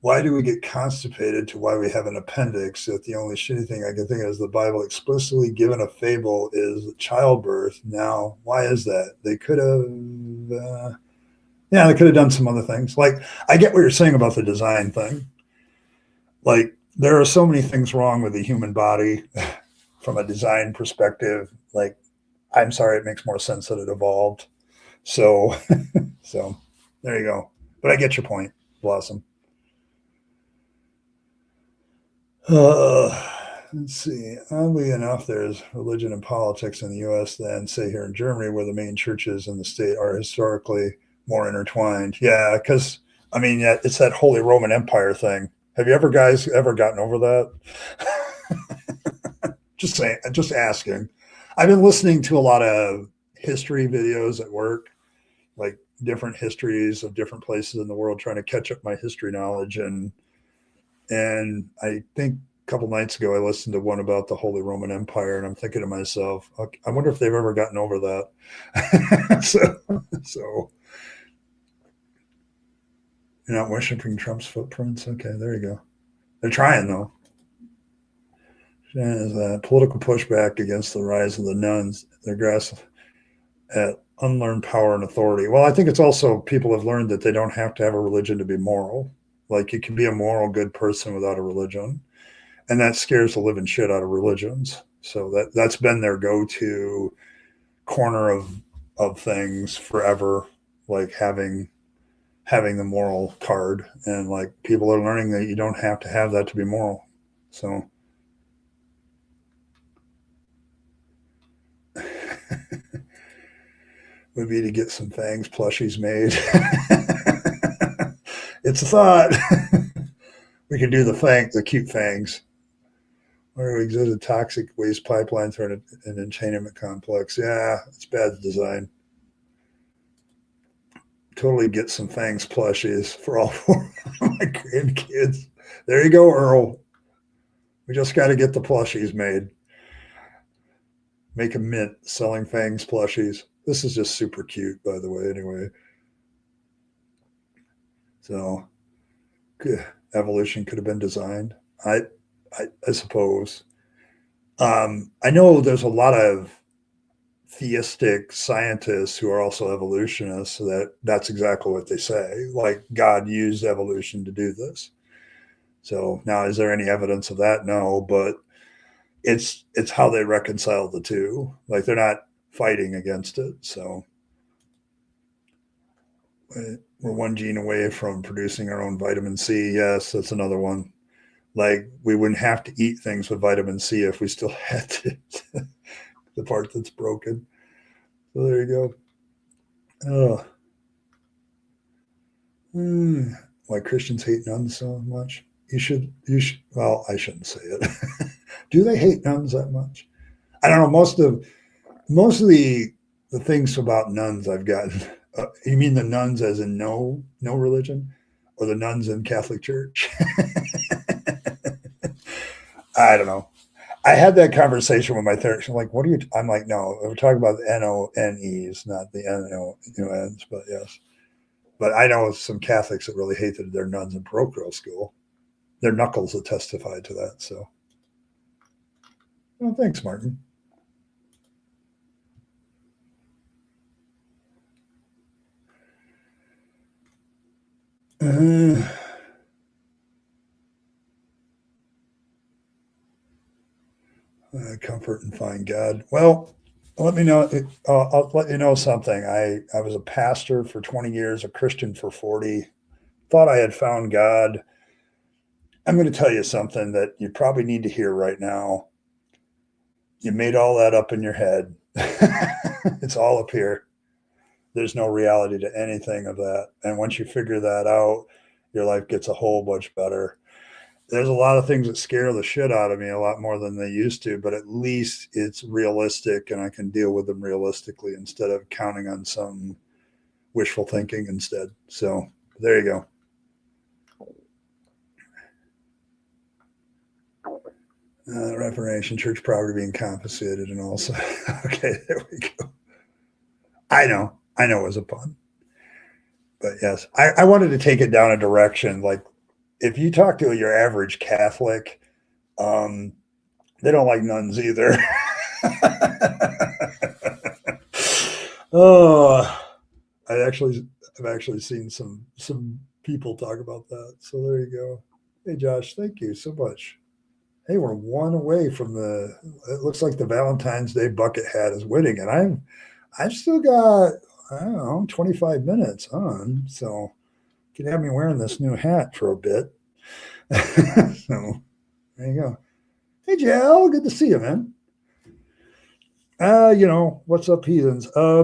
why do we get constipated to why we have an appendix? That the only shitty thing I can think of is the Bible explicitly given a fable is childbirth. Now, why is that? They could have, they could have done some other things. Like, I get what you're saying about the design thing. Like, there are so many things wrong with the human body from a design perspective. Like, I'm sorry, it makes more sense that it evolved. So there you go. But I get your point, Blossom. Let's see. Oddly enough, there's religion and politics in the U.S. than, say, here in Germany, where the main churches in the state are historically more intertwined. Yeah, because, I mean, yeah, it's that Holy Roman Empire thing. Have you guys ever gotten over that? Just saying, just asking. I've been listening to a lot of history videos at work, like different histories of different places in the world, trying to catch up my history knowledge. And I think a couple nights ago I listened to one about the Holy Roman Empire, and I'm thinking to myself, I wonder if they've ever gotten over that. So you're not worshiping Trump's footprints? Okay, there you go. They're trying though. Political pushback against the rise of the nuns. Their grasp at unlearned power and authority. Well, I think it's also people have learned that they don't have to have a religion to be moral. Like you can be a moral, good person without a religion, and that scares the living shit out of religions. So that's been their go-to corner of things forever, like having the moral card, and like people are learning that you don't have to have that to be moral. So would be to get some fangs plushies made. It's a thought. We could do the cute fangs. Or we exit a toxic waste pipeline through an entertainment complex. Yeah, it's bad design. Totally get some fangs plushies for all four of my grandkids. There you go, Earl. We just got to get the plushies made. Make a mint selling fangs plushies. This is just super cute, by the way, anyway. So, evolution could have been designed. I suppose. I know there's a lot of theistic scientists who are also evolutionists, so that's exactly what they say. Like God used evolution to do this. So now, is there any evidence of that? No, but it's how they reconcile the two. Like they're not fighting against it. So we're one gene away from producing our own vitamin C. Yes, that's another one. Like we wouldn't have to eat things with vitamin C if we still had the part that's broken. So there you go. Why Christians hate nuns so much? You should. Well, I shouldn't say it. Do they hate nuns that much? I don't know. Most of the things about nuns I've gotten. You mean the nuns as in no religion, or the nuns in Catholic Church? I don't know. I had that conversation with my therapist. I'm like, what are you? I'm like, no, we're talking about the NONEs, not the NONs, but yes. But I know some Catholics that really hated their nuns in parochial school. Their knuckles have testified to that. So, well, thanks, Martin. Comfort and find God. Well, let me know. I'll let you know something. I was a pastor for 20 years, a Christian for 40. Thought I had found God. I'm going to tell you something that you probably need to hear right now. You made all that up in your head. It's all up here. There's no reality to anything of that. And once you figure that out, your life gets a whole bunch better. There's a lot of things that scare the shit out of me a lot more than they used to, but at least it's realistic and I can deal with them realistically instead of counting on some wishful thinking instead. So there you go. Reformation, church property being confiscated, and also, okay, there we go. I know it was a pun, but yes, I wanted to take it down a direction. Like, if you talk to your average Catholic, they don't like nuns either. Oh, I've actually seen some people talk about that. So there you go. Hey, Josh, thank you so much. Hey, we're one away from it looks like the Valentine's Day bucket hat is winning, and I've still got, I don't know, 25 minutes on, so you can have me wearing this new hat for a bit. So there you go. Hey, Jill, good to see you, man. What's up, heathens? I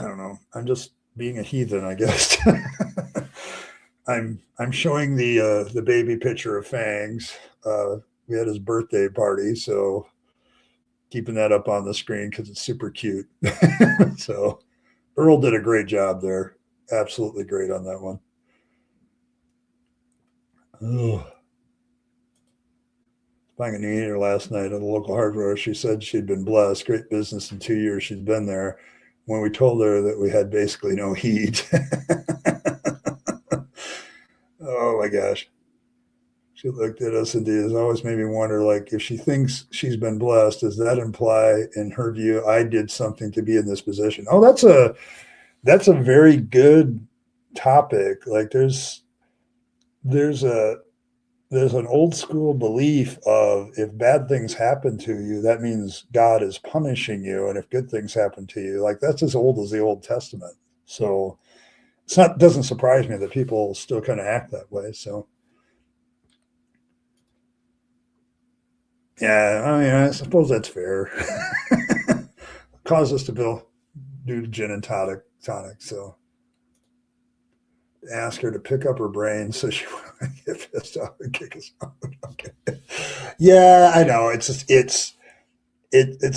don't know. I'm just being a heathen, I guess. I'm showing the baby picture of Fangs. We had his birthday party, so keeping that up on the screen because it's super cute. So Earl did a great job there. Absolutely great on that one. Oh. Buying a new heater last night at a local hardware. She said she'd been blessed. Great business in 2 years she's been there. When we told her that we had basically no heat. Oh my gosh. She looked at us and it always made me wonder, like, if she thinks she's been blessed, does that imply, in her view, I did something to be in this position? Oh, that's a very good topic. Like there's an old school belief of, if bad things happen to you, that means God is punishing you. And if good things happen to you, like, that's as old as the Old Testament. So doesn't surprise me that people still kind of act that way. So yeah, I mean, I suppose that's fair. Cause us to do gin and tonic. So ask her to pick up her brain so she won't get pissed off and kick us out. Okay. Yeah, I know. It's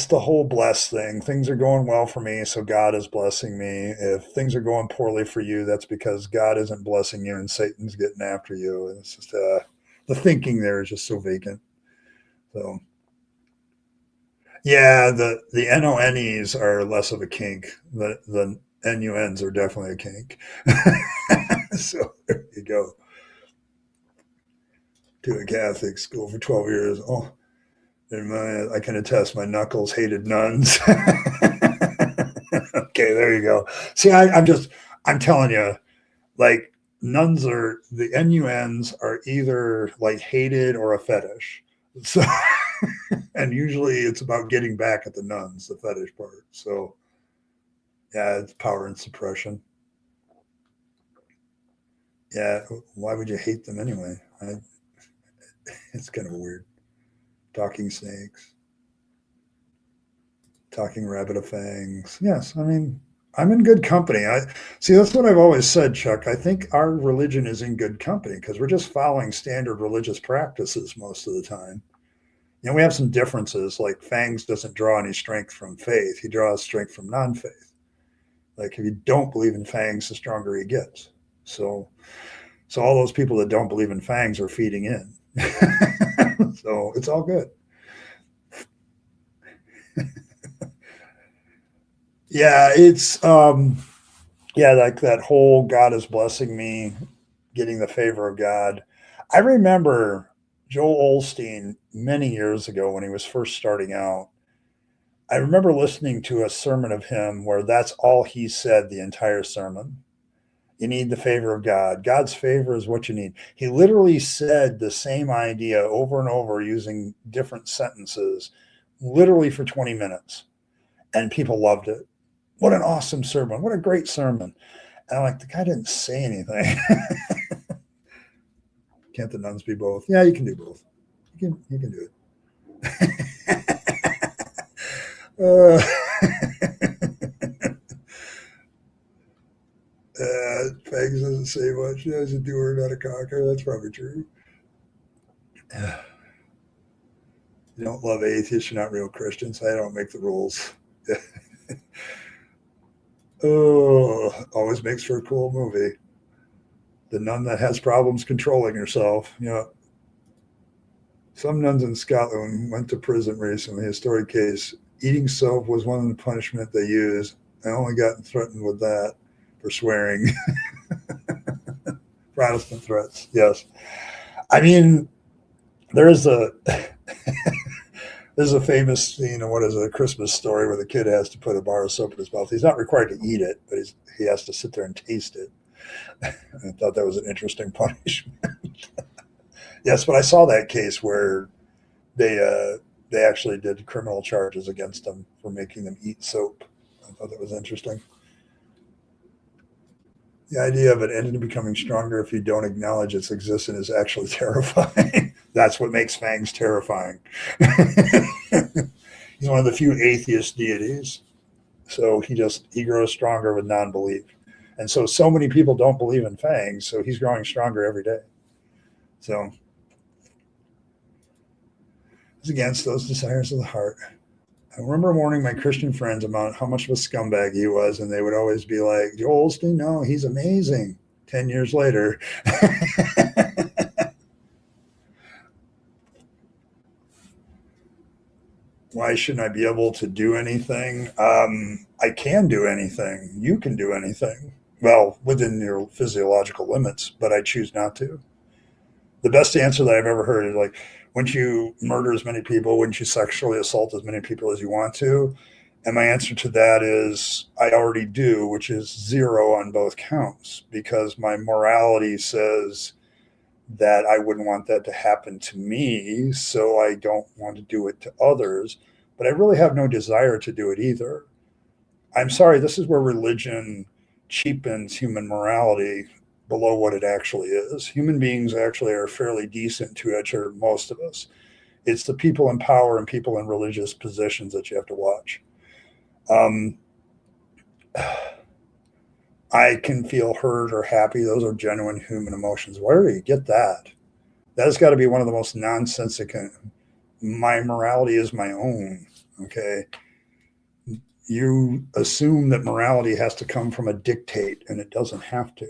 the whole bless thing. Things are going well for me, so God is blessing me. If things are going poorly for you, that's because God isn't blessing you and Satan's getting after you. And it's just the thinking there is just so vacant. So yeah, the NONEs are less of a kink. The NUNs are definitely a kink. So there you go. To a Catholic school for 12 years. Oh, I can attest my knuckles hated nuns. Okay, there you go. See, I'm telling you, like, the NUNs are either like hated or a fetish. So, and usually it's about getting back at the nuns, the fetish part. So, yeah, it's power and suppression. Yeah, why would you hate them anyway? It's kind of weird. Talking snakes, talking rabbit of fangs. Yes, I mean, I'm in good company. I see. That's what I've always said, Chuck. I think our religion is in good company because we're just following standard religious practices most of the time. You know, we have some differences. Like, Fangs doesn't draw any strength from faith; he draws strength from non-faith. Like, if you don't believe in Fangs, the stronger he gets. So, so all those people that don't believe in Fangs are feeding in. So it's all good. Yeah, like that whole God is blessing me, getting the favor of God. I remember Joel Osteen many years ago when he was first starting out. I remember listening to a sermon of him where that's all he said the entire sermon. You need the favor of God. God's favor is what you need. He literally said the same idea over and over using different sentences, literally for 20 minutes. And people loved it. What an awesome sermon. What a great sermon. And I'm like, the guy didn't say anything. Can't the nuns be both? Yeah, you can do both. You can do it. Fags doesn't say much. He has a doer, not a cocker. That's probably true. You don't love atheists, you're not real Christians. I don't make the rules. Oh, always makes for a cool movie. The nun that has problems controlling herself. You know, some nuns in Scotland went to prison recently. A story case. Eating soap was one of the punishment they used. I only got threatened with that for swearing. Protestant threats. Yes. I mean, there's a there's a famous scene in, what is it, A Christmas Story, where the kid has to put a bar of soap in his mouth. He's not required to eat it, but he has to sit there and taste it. I thought that was an interesting punishment. Yes, but I saw that case where they actually did criminal charges against them for making them eat soap. I thought that was interesting. The idea of an entity becoming stronger if you don't acknowledge its existence is actually terrifying. That's what makes Fangs terrifying. He's one of the few atheist deities. So he grows stronger with non-belief. And so many people don't believe in Fangs, so he's growing stronger every day. So it's against those desires of the heart. I remember warning my Christian friends about how much of a scumbag he was, and they would always be like, Joel Osteen, no, he's amazing. 10 years later. Why shouldn't I be able to do anything? I can do anything. You can do anything. Well, within your physiological limits, but I choose not to. The best answer that I've ever heard is like, wouldn't you murder as many people? Wouldn't you sexually assault as many people as you want to? And my answer to that is I already do, which is 0 on both counts, because my morality says that I wouldn't want that to happen to me, so I don't want to do it to others. But I really have no desire to do it either. I'm sorry, this is where religion cheapens human morality below what it actually is. Human beings actually are fairly decent to each other, most of us. It's the people in power and people in religious positions that you have to watch. I can feel hurt or happy. Those are genuine human emotions. Where do you get that? That has got to be one of the most nonsensical. My morality is my own. Okay. You assume that morality has to come from a dictate, and it doesn't have to.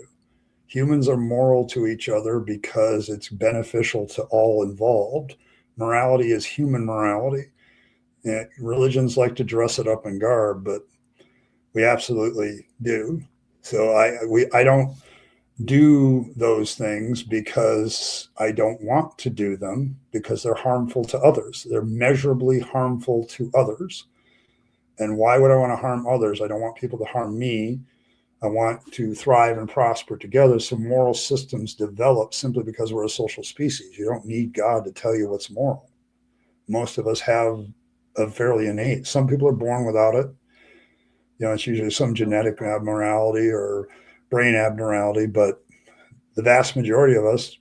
Humans are moral to each other because it's beneficial to all involved. Morality is human morality. And religions like to dress it up in garb, but we absolutely do. So I don't do those things because I don't want to do them, because they're harmful to others. They're measurably harmful to others. And why would I want to harm others? I don't want people to harm me. I want to thrive and prosper together. So moral systems develop simply because we're a social species. You don't need God to tell you what's moral. Most of us have a fairly innate. Some people are born without it. It's usually some genetic abnormality or brain abnormality, but the vast majority of us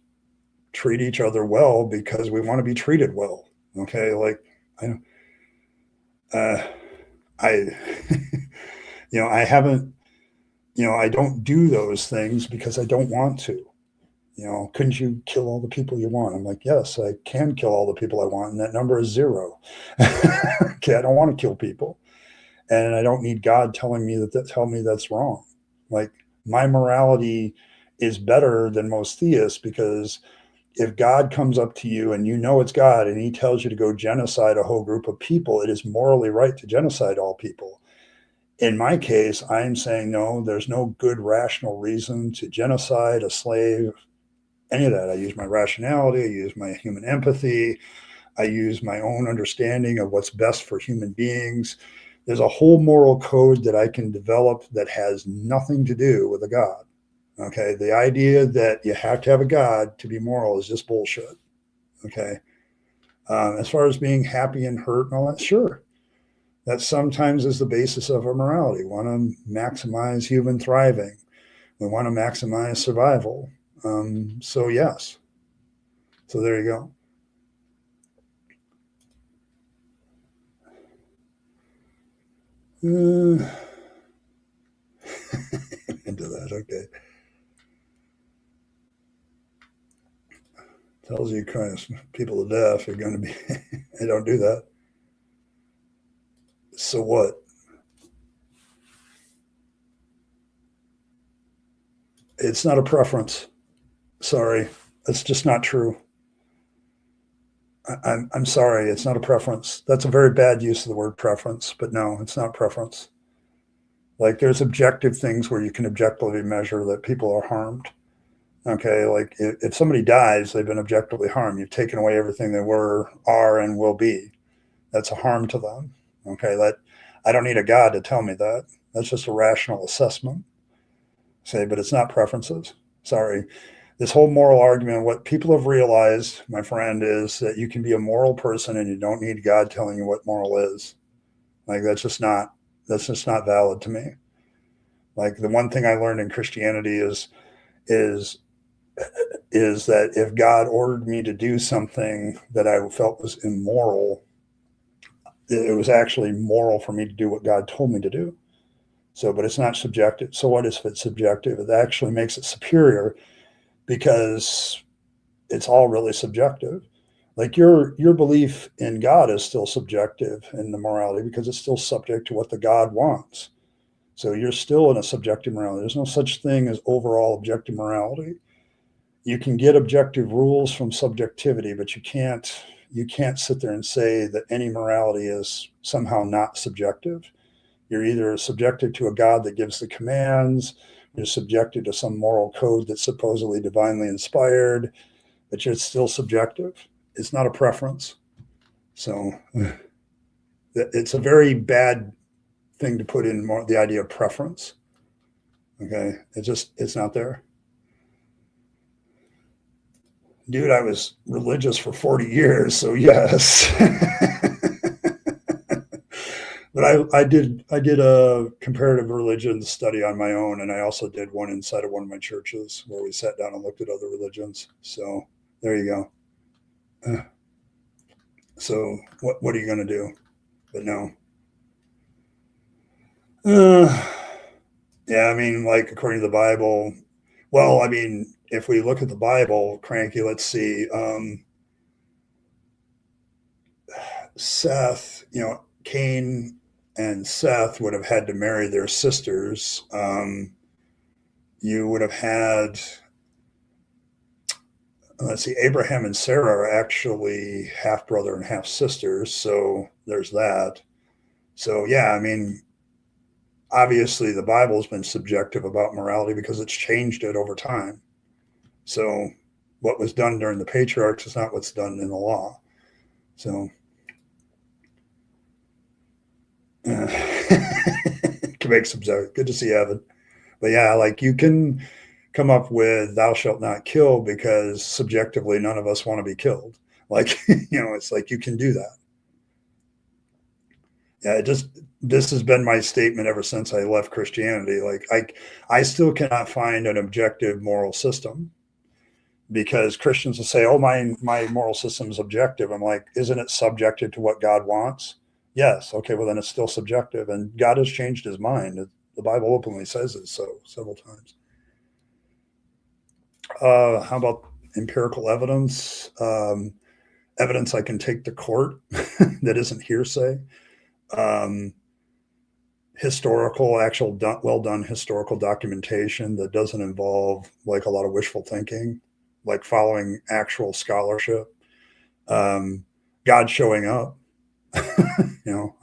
treat each other well because we want to be treated well. Okay, like I I haven't. I don't do those things because I don't want to. Couldn't you kill all the people you want? I'm like, yes, I can kill all the people I want, and that number is 0. Okay, I don't want to kill people, and I don't need God telling me tell me that's wrong. Like, my morality is better than most theists, because if God comes up to you and it's God and he tells you to go genocide a whole group of people, it is morally right to genocide all people. In my case, I'm saying no, there's no good rational reason to genocide a slave, any of that. I use my rationality, I use my human empathy, I use my own understanding of what's best for human beings. There's a whole moral code that I can develop that has nothing to do with a God. Okay, the idea that you have to have a God to be moral is just bullshit. Okay, as far as being happy and hurt and all that, sure. That sometimes is the basis of our morality. We want to maximize human thriving. We want to maximize survival. So yes. So there you go. Into that, okay. Tells you kind of people to death are going to be. They don't do that. So what? It's not a preference. Sorry, that's just not true. I'm sorry, it's not a preference. That's a very bad use of the word preference, but no, it's not preference. Like, there's objective things where you can objectively measure that people are harmed. Okay, like if somebody dies, they've been objectively harmed. You've taken away everything they were, are, and will be. That's a harm to them. Okay, I don't need a God to tell me that. That's just a rational assessment. Say, but it's not preferences. Sorry. This whole moral argument, what people have realized, my friend, is that you can be a moral person and you don't need God telling you what moral is. Like, that's just not valid to me. Like, the one thing I learned in Christianity is that if God ordered me to do something that I felt was immoral, it was actually moral for me to do what God told me to do. So, but it's not subjective. So what if it's subjective? It actually makes it superior, because it's all really subjective. Like your belief in God is still subjective in the morality because it's still subject to what the God wants. So you're still in a subjective morality. There's no such thing as overall objective morality. You can get objective rules from subjectivity, but you can't sit there and say that any morality is somehow not subjective. You're either subjected to a God that gives the commands, you're subjected to some moral code that's supposedly divinely inspired, but it's still subjective. It's not a preference. So it's a very bad thing to put in more the idea of preference. Okay. It's not there. Dude, I was religious for 40 years, so yes. But I did a comparative religion study on my own, and I also did one inside of one of my churches where we sat down and looked at other religions. So there you go. So what are you going to do? But no. Yeah, I mean, like according to the Bible, well, I mean, if we look at the Bible, Cranky, let's see. Seth, Cain and Seth would have had to marry their sisters. You would have had, let's see, Abraham and Sarah are actually half brother and half sisters. So there's that. So, yeah, I mean, obviously the Bible's been subjective about morality because it's changed it over time. So what was done during the patriarchs is not what's done in the law. So can make some sense. Good to see Evan. But yeah, like you can come up with thou shalt not kill because subjectively none of us want to be killed. Like, it's like you can do that. Yeah, this has been my statement ever since I left Christianity. Like I still cannot find an objective moral system because Christians will say, oh, my moral system is objective. I'm like, isn't it subjected to what God wants? Yes. Okay, well, then it's still subjective. And God has changed his mind. The Bible openly says it so several times. How about empirical evidence? Evidence I can take to court that isn't hearsay. Historical, actual well done historical documentation that doesn't involve like a lot of wishful thinking, like following actual scholarship. God showing up.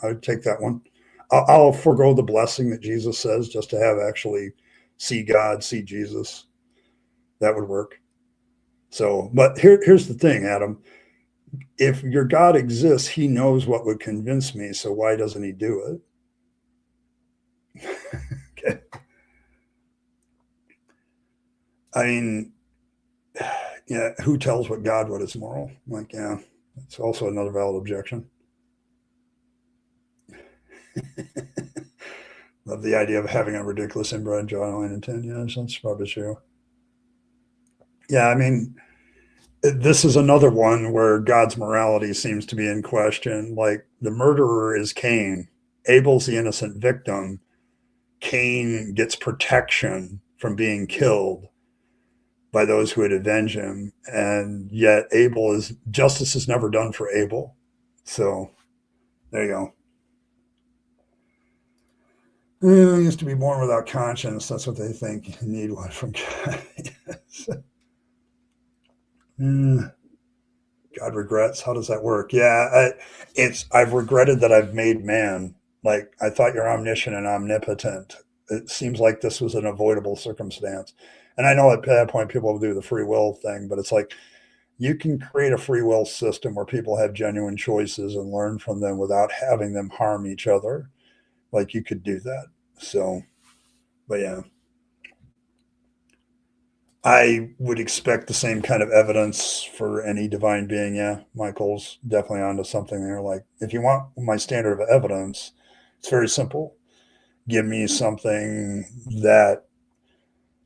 I would take that one. I'll forego the blessing that Jesus says just to have actually see God, see Jesus. That would work. So, but here's the thing, Adam. If your God exists, he knows what would convince me. So why doesn't he do it? Okay. I mean, yeah, who tells what is moral? Like, yeah, that's also another valid objection. Love the idea of having a ridiculous inbred John Wayne and 10 years. That's probably true. Yeah, I mean, this is another one where God's morality seems to be in question. Like the murderer is Cain. Abel's the innocent victim. Cain gets protection from being killed by those who would avenge him. And yet justice is never done for Abel. So there you go. He used to be born without conscience. That's what they think. You need one from God. Yes. God regrets. How does that work? Yeah, I've regretted that I've made man. Like I thought you're omniscient and omnipotent. It seems like this was an avoidable circumstance. And I know at that point people will do the free will thing, but it's like you can create a free will system where people have genuine choices and learn from them without having them harm each other. Like you could do that. So, but yeah. I would expect the same kind of evidence for any divine being. Yeah, Michael's definitely onto something there. Like, if you want my standard of evidence, it's very simple. Give me something that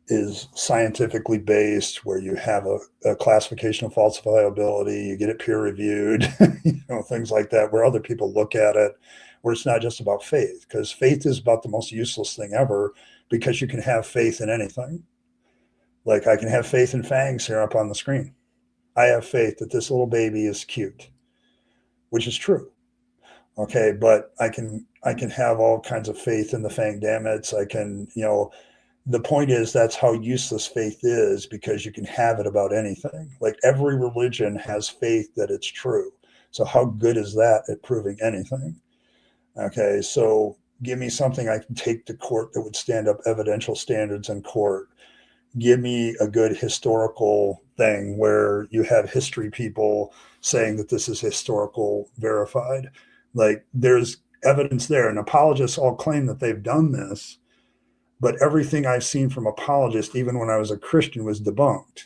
is scientifically based, where you have a classification of falsifiability, you get it peer reviewed, things like that, where other people look at it, where it's not just about faith, because faith is about the most useless thing ever, because you can have faith in anything. Like I can have faith in fangs here up on the screen. I have faith that this little baby is cute, which is true. Okay, but I can have all kinds of faith in the fang dammits. I can, the point is that's how useless faith is, because you can have it about anything. Like every religion has faith that it's true. So how good is that at proving anything? Okay, so give me something I can take to court that would stand up evidential standards in court. Give me a good historical thing where you have history people saying that this is historical verified. Like there's evidence there, and apologists all claim that they've done this, but everything I've seen from apologists, even when I was a Christian, was debunked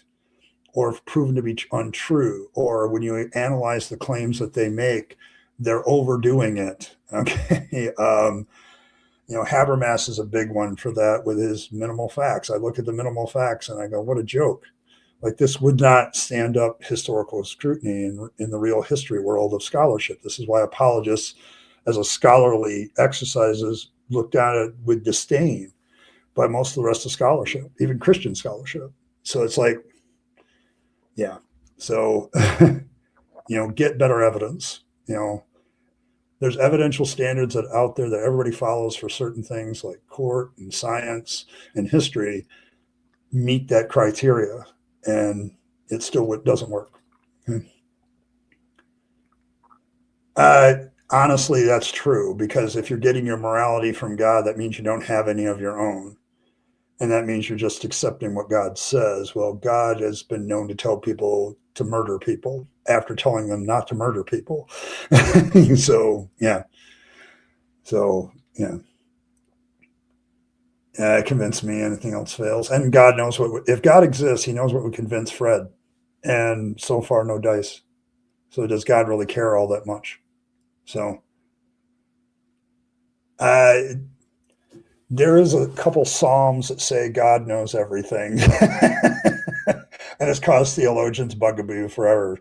or proven to be untrue. Or when you analyze the claims that they make, they're overdoing it. Okay. Habermas is a big one for that with his minimal facts. I look at the minimal facts and I go, what a joke. Like this would not stand up historical scrutiny in the real history world of scholarship. This is why apologists, as a scholarly exercises, looked at it with disdain by most of the rest of scholarship, even Christian scholarship. So it's like, yeah. So, get better evidence. There's evidential standards that out there that everybody follows for certain things like court and science and history meet that criteria, and it still doesn't work. Honestly, that's true, because if you're getting your morality from God, that means you don't have any of your own. And that means you're just accepting what God says. Well, God has been known to tell people to murder people after telling them not to murder people. So, yeah. Convince me, anything else fails. And God knows if God exists, he knows what would convince Fred. And so far, no dice. So does God really care all that much? So, there is a couple Psalms that say God knows everything. And it's caused theologians bugaboo forever.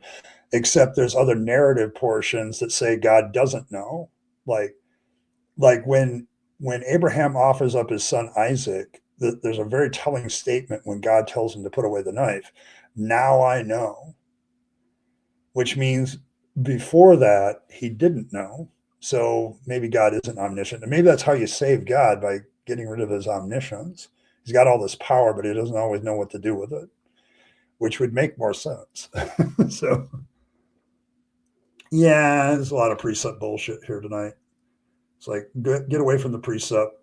Except there's other narrative portions that say God doesn't know. Like when Abraham offers up his son Isaac, there's a very telling statement when God tells him to put away the knife. Now I know. Which means before that, he didn't know. So maybe God isn't omniscient. And maybe that's how you save God, by getting rid of his omniscience. He's got all this power, but he doesn't always know what to do with it, which would make more sense. So, yeah, there's a lot of precept bullshit here tonight. It's like, get away from the precept.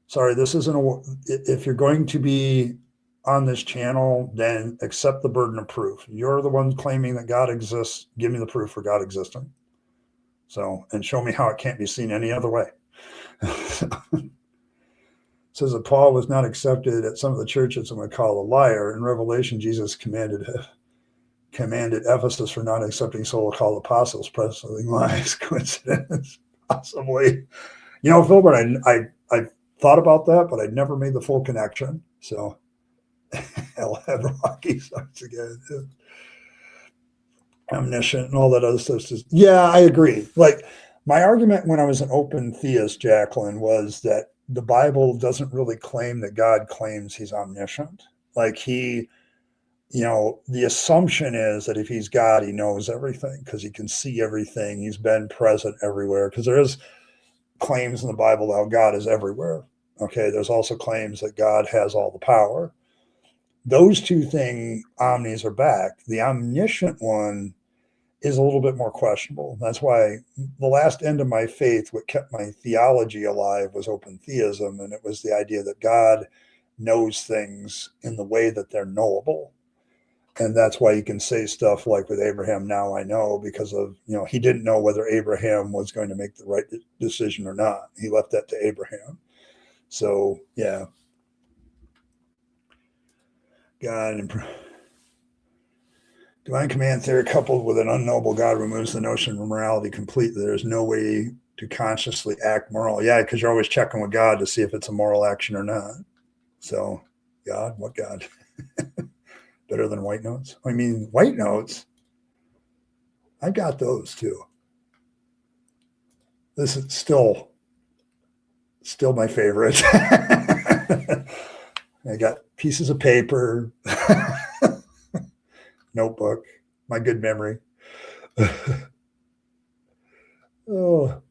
Sorry, this isn't if you're going to be on this channel, then accept the burden of proof. You're the one claiming that God exists. Give me the proof for God existing. So, and show me how it can't be seen any other way. Says that Paul was not accepted at some of the churches and would call a liar. In Revelation, Jesus commanded Ephesus for not accepting so-called apostles, pressing lies. Coincidence? Possibly. Philbert, I thought about that, but I never made the full connection. So I'll have Rocky starts again. Omniscient and all that other stuff. Yeah, I agree. Like my argument when I was an open theist, Jacqueline, was that the Bible doesn't really claim that God claims he's omniscient. Like the assumption is that if he's God, he knows everything because he can see everything. He's been present everywhere, because there is claims in the Bible that God is everywhere. Okay, there's also claims that God has all the power. Those two things, omnis, are back. The omniscient one is a little bit more questionable. That's why the last end of my faith, what kept my theology alive, was open theism. And it was the idea that God knows things in the way that they're knowable. And that's why you can say stuff like with Abraham, now I know, because of, he didn't know whether Abraham was going to make the right decision or not. He left that to Abraham. So, yeah. God and divine command theory coupled with an unknowable God removes the notion of morality completely. There's no way to consciously act moral. Yeah, because you're always checking with God to see if it's a moral action or not. So, God, what God? Better than white notes? I mean, white notes, I got those too. This is still my favorite. I got pieces of paper, notebook. my good memory. Oh,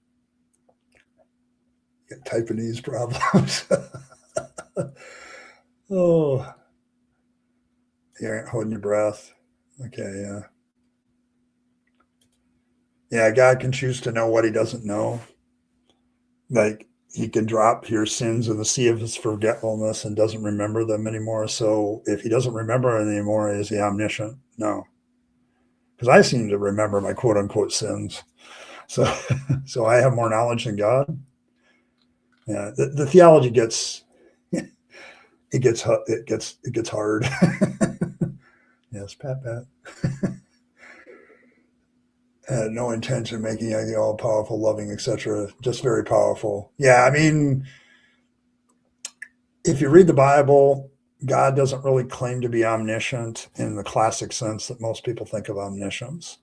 get Taiwanese problems. Oh, you aren't holding your breath. Okay, yeah. Yeah, God can choose to know what he doesn't know. Like he can drop your sins in the sea of his forgetfulness and doesn't remember them anymore. So if he doesn't remember it anymore, is he omniscient? No. Because I seem to remember my quote unquote sins. So so I have more knowledge than God. Yeah. The theology gets it gets hard. Yes, Pat. No intention of making you all powerful, loving, etc. Just very powerful. Yeah, I mean, if you read the Bible, God doesn't really claim to be omniscient in the classic sense that most people think of omniscience.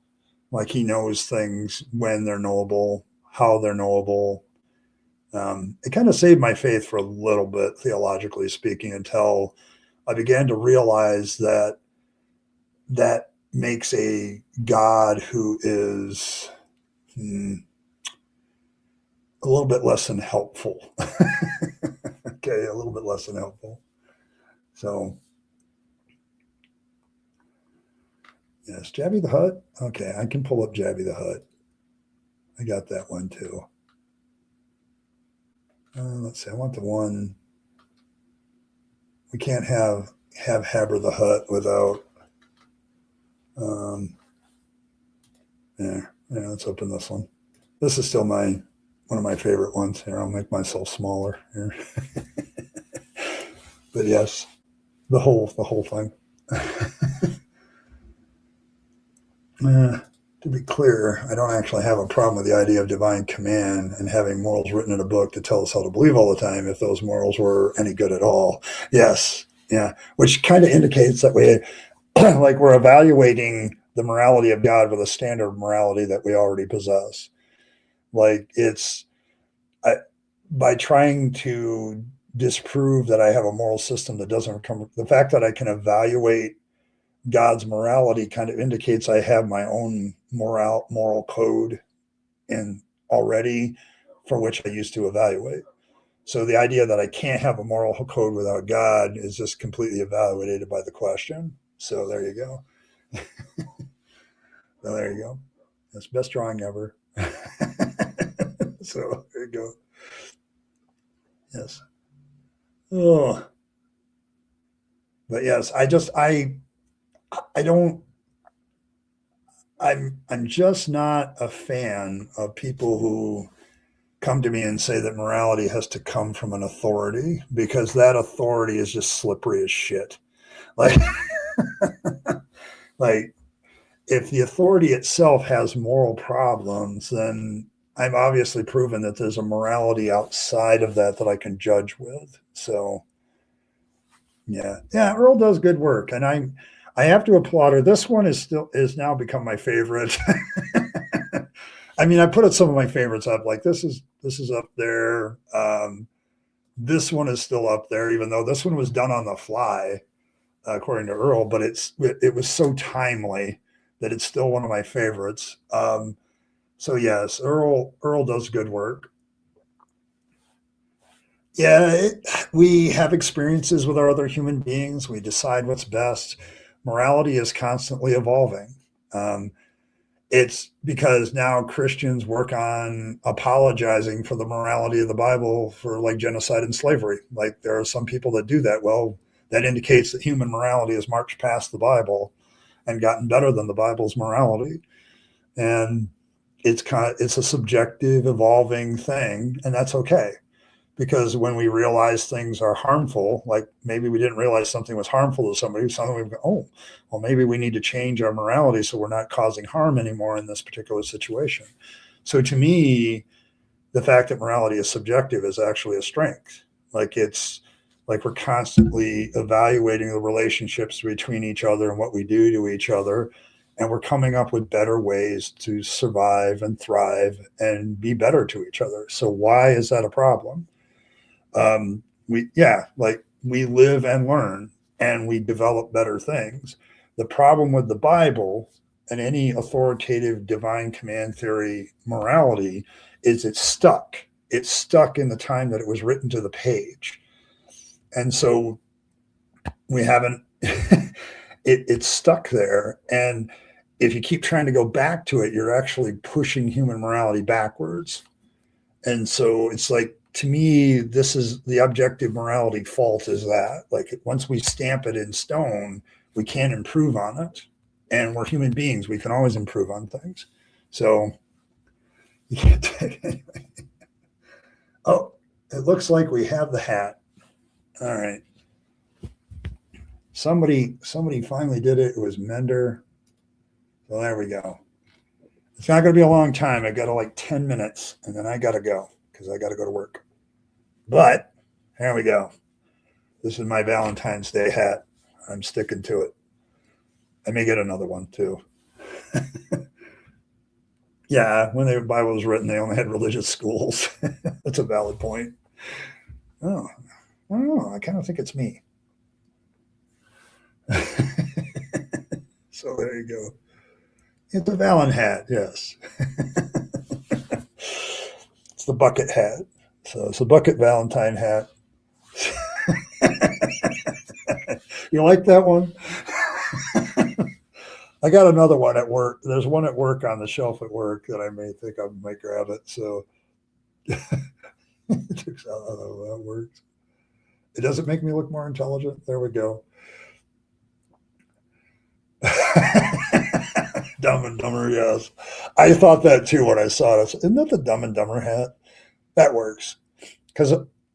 Like he knows things when they're knowable, how they're knowable. It kind of saved my faith for a little bit, theologically speaking, until I began to realize that that makes a God who is a little bit less than helpful. Okay, a little bit less than helpful. So, yes, Jabby the Hutt. Okay, I can pull up Jabby the Hutt. I got that one too. Let's see. I want the one. We can't have Haber the Hutt without. Um, yeah, let's open this one. This is still one of my favorite ones. Here, I'll make myself smaller here. But yes, the whole thing. To be clear, I don't actually have a problem with the idea of divine command and having morals written in a book to tell us how to believe all the time if those morals were any good at all. Yes, yeah, which kind of indicates that like we're evaluating the morality of God with a standard of morality that we already possess. Like by trying to disprove that I have a moral system that doesn't come, the fact that I can evaluate God's morality kind of indicates I have my own moral code and already for which I used to evaluate. So the idea that I can't have a moral code without God is just completely evaluated by the question. So there you go. So there you go. That's best drawing ever. So there you go. Yes. Oh, but yes, I don't I'm just not a fan of people who come to me and say that morality has to come from an authority because that authority is just slippery as shit. Like like if the authority itself has moral problems, then I've obviously proven that there's a morality outside of that I can judge with. So yeah, Earl does good work, and I have to applaud her. This one is now become my favorite. I mean, I put some of my favorites up. Like this is up there. This one is still up there, even though this one was done on the fly, according to Earl. But it was so timely that it's still one of my favorites. So yes, Earl does good work. Yeah, we have experiences with our other human beings. We decide what's best. Morality is constantly evolving. Um, it's because now Christians work on apologizing for the morality of the Bible for like genocide and slavery. Like there are some people that do that. Well, that indicates that human morality has marched past the Bible and gotten better than the Bible's morality. And it's a subjective, evolving thing, and that's okay. Because when we realize things are harmful, like maybe we didn't realize something was harmful to somebody, suddenly we go, oh, well, maybe we need to change our morality so we're not causing harm anymore in this particular situation. So to me, the fact that morality is subjective is actually a strength. Like it's like we're constantly evaluating the relationships between each other and what we do to each other. And we're coming up with better ways to survive and thrive and be better to each other. So why is that a problem? Like we live and learn and we develop better things. The problem with the Bible and any authoritative divine command theory morality is it's stuck. It's stuck in the time that it was written to the page. And so we haven't, it's stuck there. And if you keep trying to go back to it, you're actually pushing human morality backwards. And so it's like, to me, this is the objective morality fault, is that like once we stamp it in stone, we can't improve on it. And we're human beings. We can always improve on things. So you can't take it anyway. Oh, it looks like we have the hat. All right. Somebody finally did it. It was Mender. So there we go. It's not going to be a long time. I got like 10 minutes, and then I got to go because I got to go to work. But here we go. This is my Valentine's Day hat. I'm sticking to it. I may get another one too. Yeah, when the Bible was written, they only had religious schools. That's a valid point. Oh, I don't know. I kind of think it's me. So there you go. It's a Valen hat, yes. It's the bucket hat. So it's a bucket Valentine hat. You like that one? I got another one at work. There's one at work on the shelf at work that I may think I might grab it. So it turns out how that works. It doesn't make me look more intelligent. There we go. Dumb and Dumber, yes. I thought that too when I saw it. Isn't that the Dumb and Dumber hat? That works. Because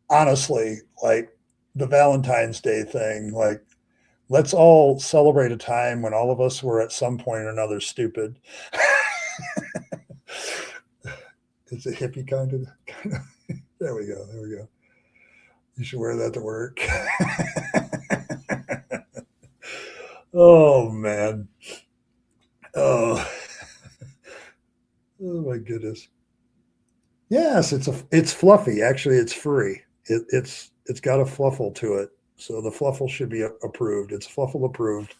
honestly, like the Valentine's Day thing, like let's all celebrate a time when all of us were at some point or another stupid. It's a hippie kind of. There we go. There we go. You should wear that to work. Oh man. Oh. Oh my goodness. Yes, it's fluffy. Actually, it's furry. It's got a fluffle to it. So the fluffle should be approved. It's fluffle approved.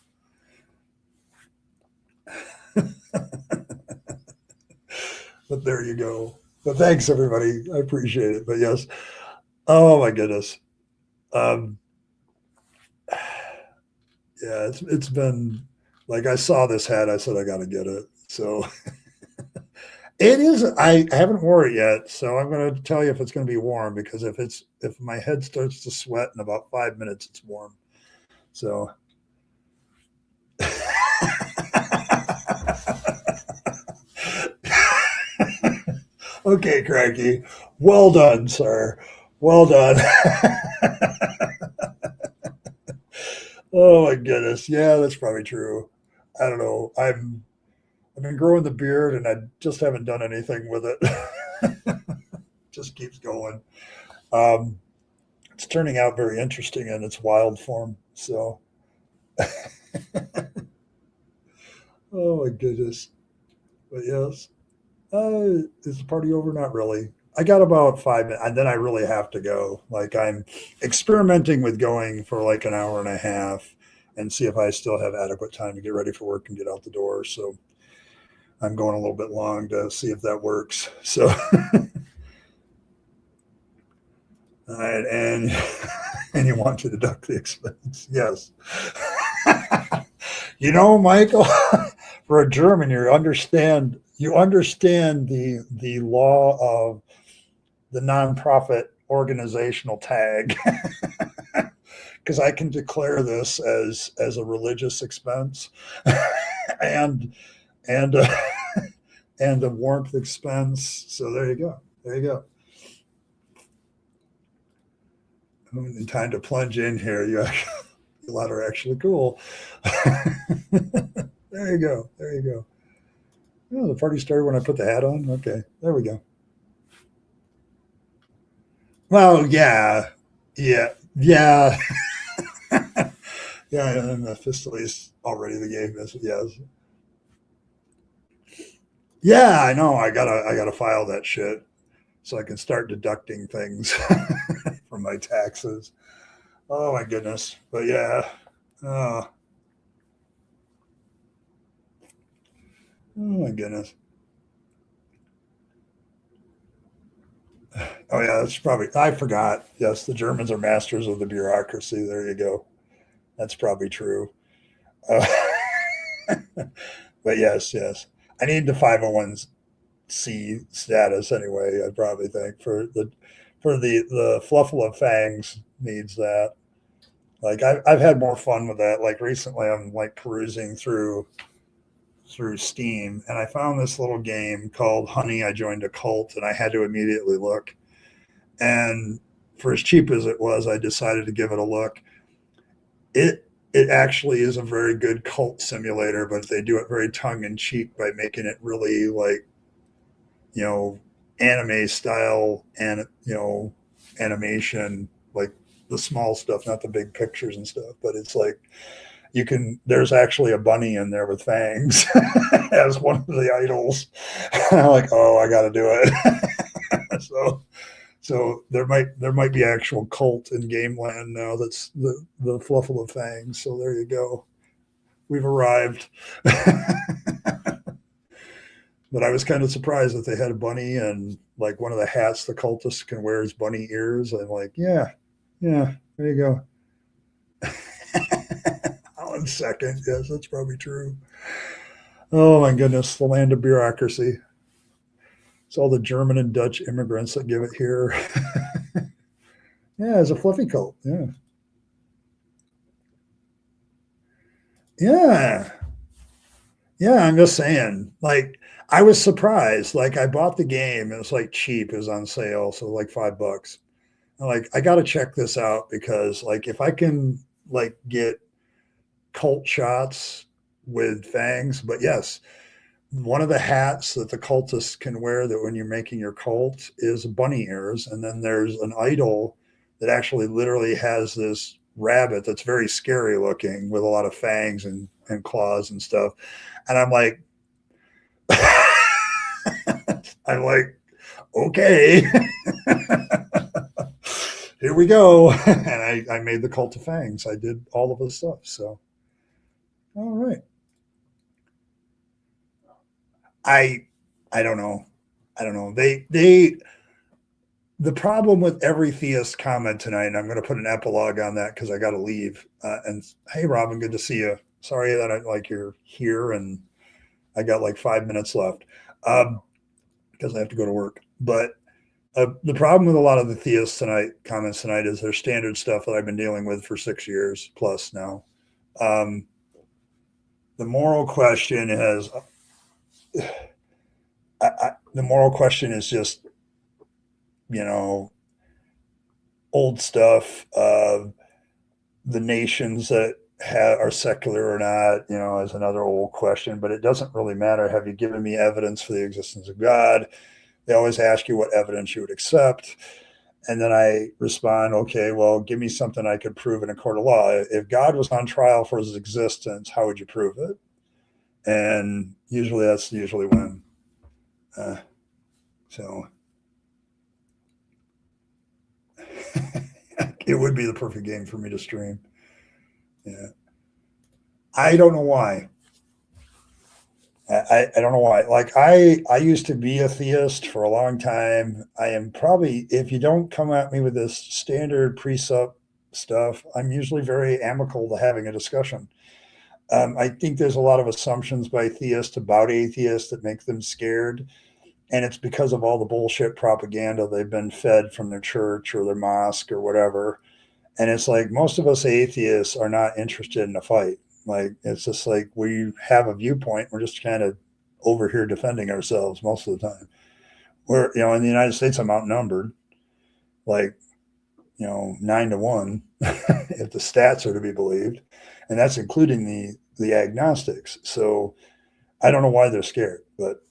But there you go. But thanks everybody. I appreciate it. But yes. Oh my goodness. Yeah, it's been like I saw this hat. I said I got to get it. So it is. I haven't worn it yet, so I'm going to tell you if it's going to be warm, because if my head starts to sweat in about 5 minutes, it's warm. So. Okay, Cranky. Well done, sir. Well done. Oh my goodness. Yeah, that's probably true. I don't know. I've been growing the beard and I just haven't done anything with it. Just keeps going. It's turning out very interesting in its wild form. So, oh my goodness. But yes, is the party over? Not really. I got about 5 minutes, and then I really have to go. Like I'm experimenting with going for like an hour and a half, and see if I still have adequate time to get ready for work and get out the door. So I'm going a little bit long to see if that works. So, all right, and you want to deduct the expense? Yes. You know, Michael, for a German, you understand the law of the nonprofit organizational tag, because I can declare this as a religious expense and and and a warmth expense. So there you go. There you go. In time to plunge in here, you a lot are actually cool. There you go. There you go. Oh, the party started when I put the hat on. Okay, there we go. Well, yeah, yeah, yeah, yeah. And the fiscal is already the game. Yes. Yeah, I know. I gotta file that shit so I can start deducting things from my taxes. Oh my goodness. But yeah. Uh, my goodness. Oh yeah, that's probably, I forgot. Yes, the Germans are masters of the bureaucracy. There you go. That's probably true. Uh, but yes, yes. I need the 501c status anyway, I probably think for the fluffle of fangs needs that. Like I've had more fun with that. Like recently I'm like perusing through Steam and I found this little game called Honey, I Joined a Cult, and I had to immediately look. And for as cheap as it was, I decided to give it a look. It actually is a very good cult simulator, but they do it very tongue in cheek by making it really like, you know, anime style and, you know, animation, like the small stuff, not the big pictures and stuff, but it's like there's actually a bunny in there with fangs as one of the idols. And I'm like, oh, I got to do it. So there might be actual cult in game land now. That's the fluffle of fangs. So there you go. We've arrived. But I was kind of surprised that they had a bunny, and like one of the hats the cultist can wear is bunny ears. I'm like, yeah, there you go. Alan second. Yes, that's probably true. Oh my goodness, the land of bureaucracy. It's all the German and Dutch immigrants that give it here. Yeah, it's a fluffy coat. Yeah. Yeah. Yeah, I'm just saying. Like, I was surprised. Like, I bought the game. It was like cheap. It was on sale. So, like, $5. I'm like, I got to check this out because, like, if I can, like, get cult shots with fangs, but yes, one of the hats that the cultists can wear that when you're making your cult is bunny ears. And then there's an idol that actually literally has this rabbit that's very scary looking with a lot of fangs and claws and stuff. And I'm like, okay, here we go. And I made the cult of fangs. I did all of the stuff. So, all right. I I don't know. I don't know. The problem with every theist comment tonight, and I'm going to put an epilogue on that because I got to leave. And hey, Robin, good to see you. Sorry that you're here, and I got like 5 minutes left because I have to go to work. But the problem with a lot of the theist comments tonight is their standard stuff that I've been dealing with for 6 years plus now. The moral question is. The moral question is just, you know, old stuff of the nations that are secular or not, you know, is another old question, but it doesn't really matter. Have you given me evidence for the existence of God? They always ask you what evidence you would accept. And then I respond, okay, well, give me something I could prove in a court of law. If God was on trial for his existence, how would you prove it? And that's usually when. So it would be the perfect game for me to stream. Yeah. I don't know why. I don't know why. Like I used to be a theist for a long time. I am probably, if you don't come at me with this standard precept stuff, I'm usually very amicable to having a discussion. I think there's a lot of assumptions by theists about atheists that make them scared. And it's because of all the bullshit propaganda they've been fed from their church or their mosque or whatever. And it's like most of us atheists are not interested in a fight. Like it's just like we have a viewpoint. We're just kind of over here defending ourselves most of the time. We're, you know, in the United States, I'm outnumbered, like, you know, 9-1, if the stats are to be believed, and that's including the agnostics. So I don't know why they're scared, but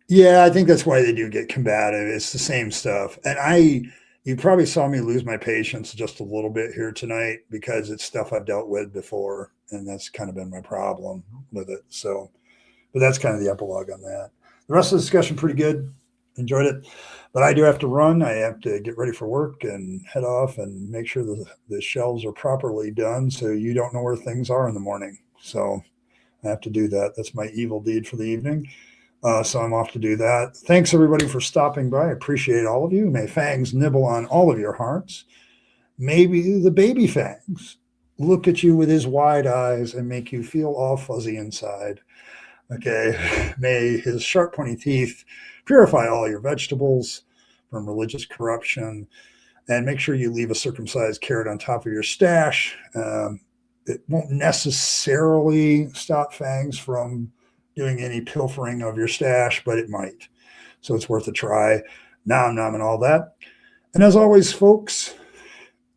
yeah, I think that's why they do get combative. It's the same stuff. And you probably saw me lose my patience just a little bit here tonight because it's stuff I've dealt with before. And that's kind of been my problem with it. So, but that's kind of the epilogue on that. The rest of the discussion, pretty good. enjoyed it. But I do have to run. I have to get ready for work and head off and make sure the shelves are properly done so you don't know where things are in the morning. So I have to do that. That's my evil deed for the evening. So I'm off to do that. Thanks, everybody, for stopping by. I appreciate all of you. May Fangs nibble on all of your hearts. Maybe the baby Fangs look at you with his wide eyes and make you feel all fuzzy inside. Okay. May his sharp, pointy teeth purify all your vegetables from religious corruption. And make sure you leave a circumcised carrot on top of your stash. It won't necessarily stop Fangs from doing any pilfering of your stash, but it might. So it's worth a try. Nom nom and all that. And as always, folks,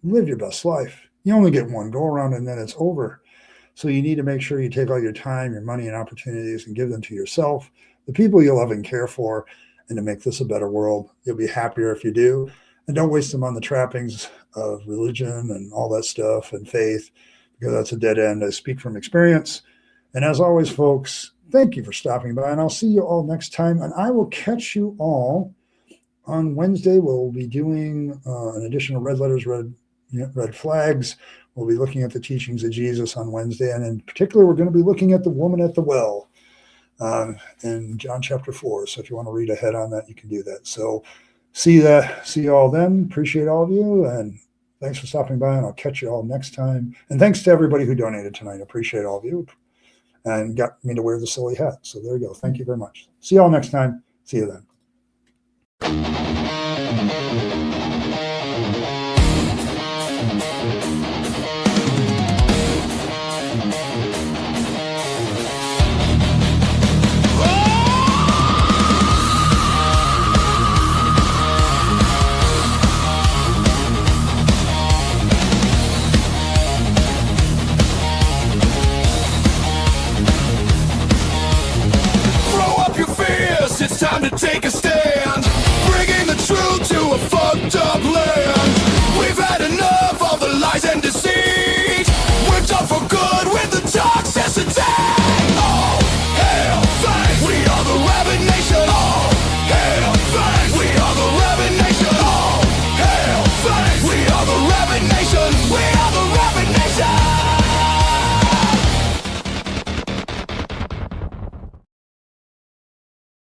live your best life. You only get one go around and then it's over. So you need to make sure you take all your time, your money, and opportunities and give them to yourself, the people you love and care for, and to make this a better world. You'll be happier if you do. And don't waste them on the trappings of religion and all that stuff and faith, because that's a dead end. I speak from experience. And as always, folks, thank you for stopping by, and I'll see you all next time. And I will catch you all on Wednesday. We'll be doing an edition of Red Letters, Red Flags. We'll be looking at the teachings of Jesus on Wednesday. And in particular, we're going to be looking at the woman at the well in John chapter 4. So if you want to read ahead on that, you can do that. So see you all then. Appreciate all of you. And thanks for stopping by, and I'll catch you all next time. And thanks to everybody who donated tonight. Appreciate all of you and got me to wear the silly hat. So there you go. Thank you very much. See you all next time. See you then.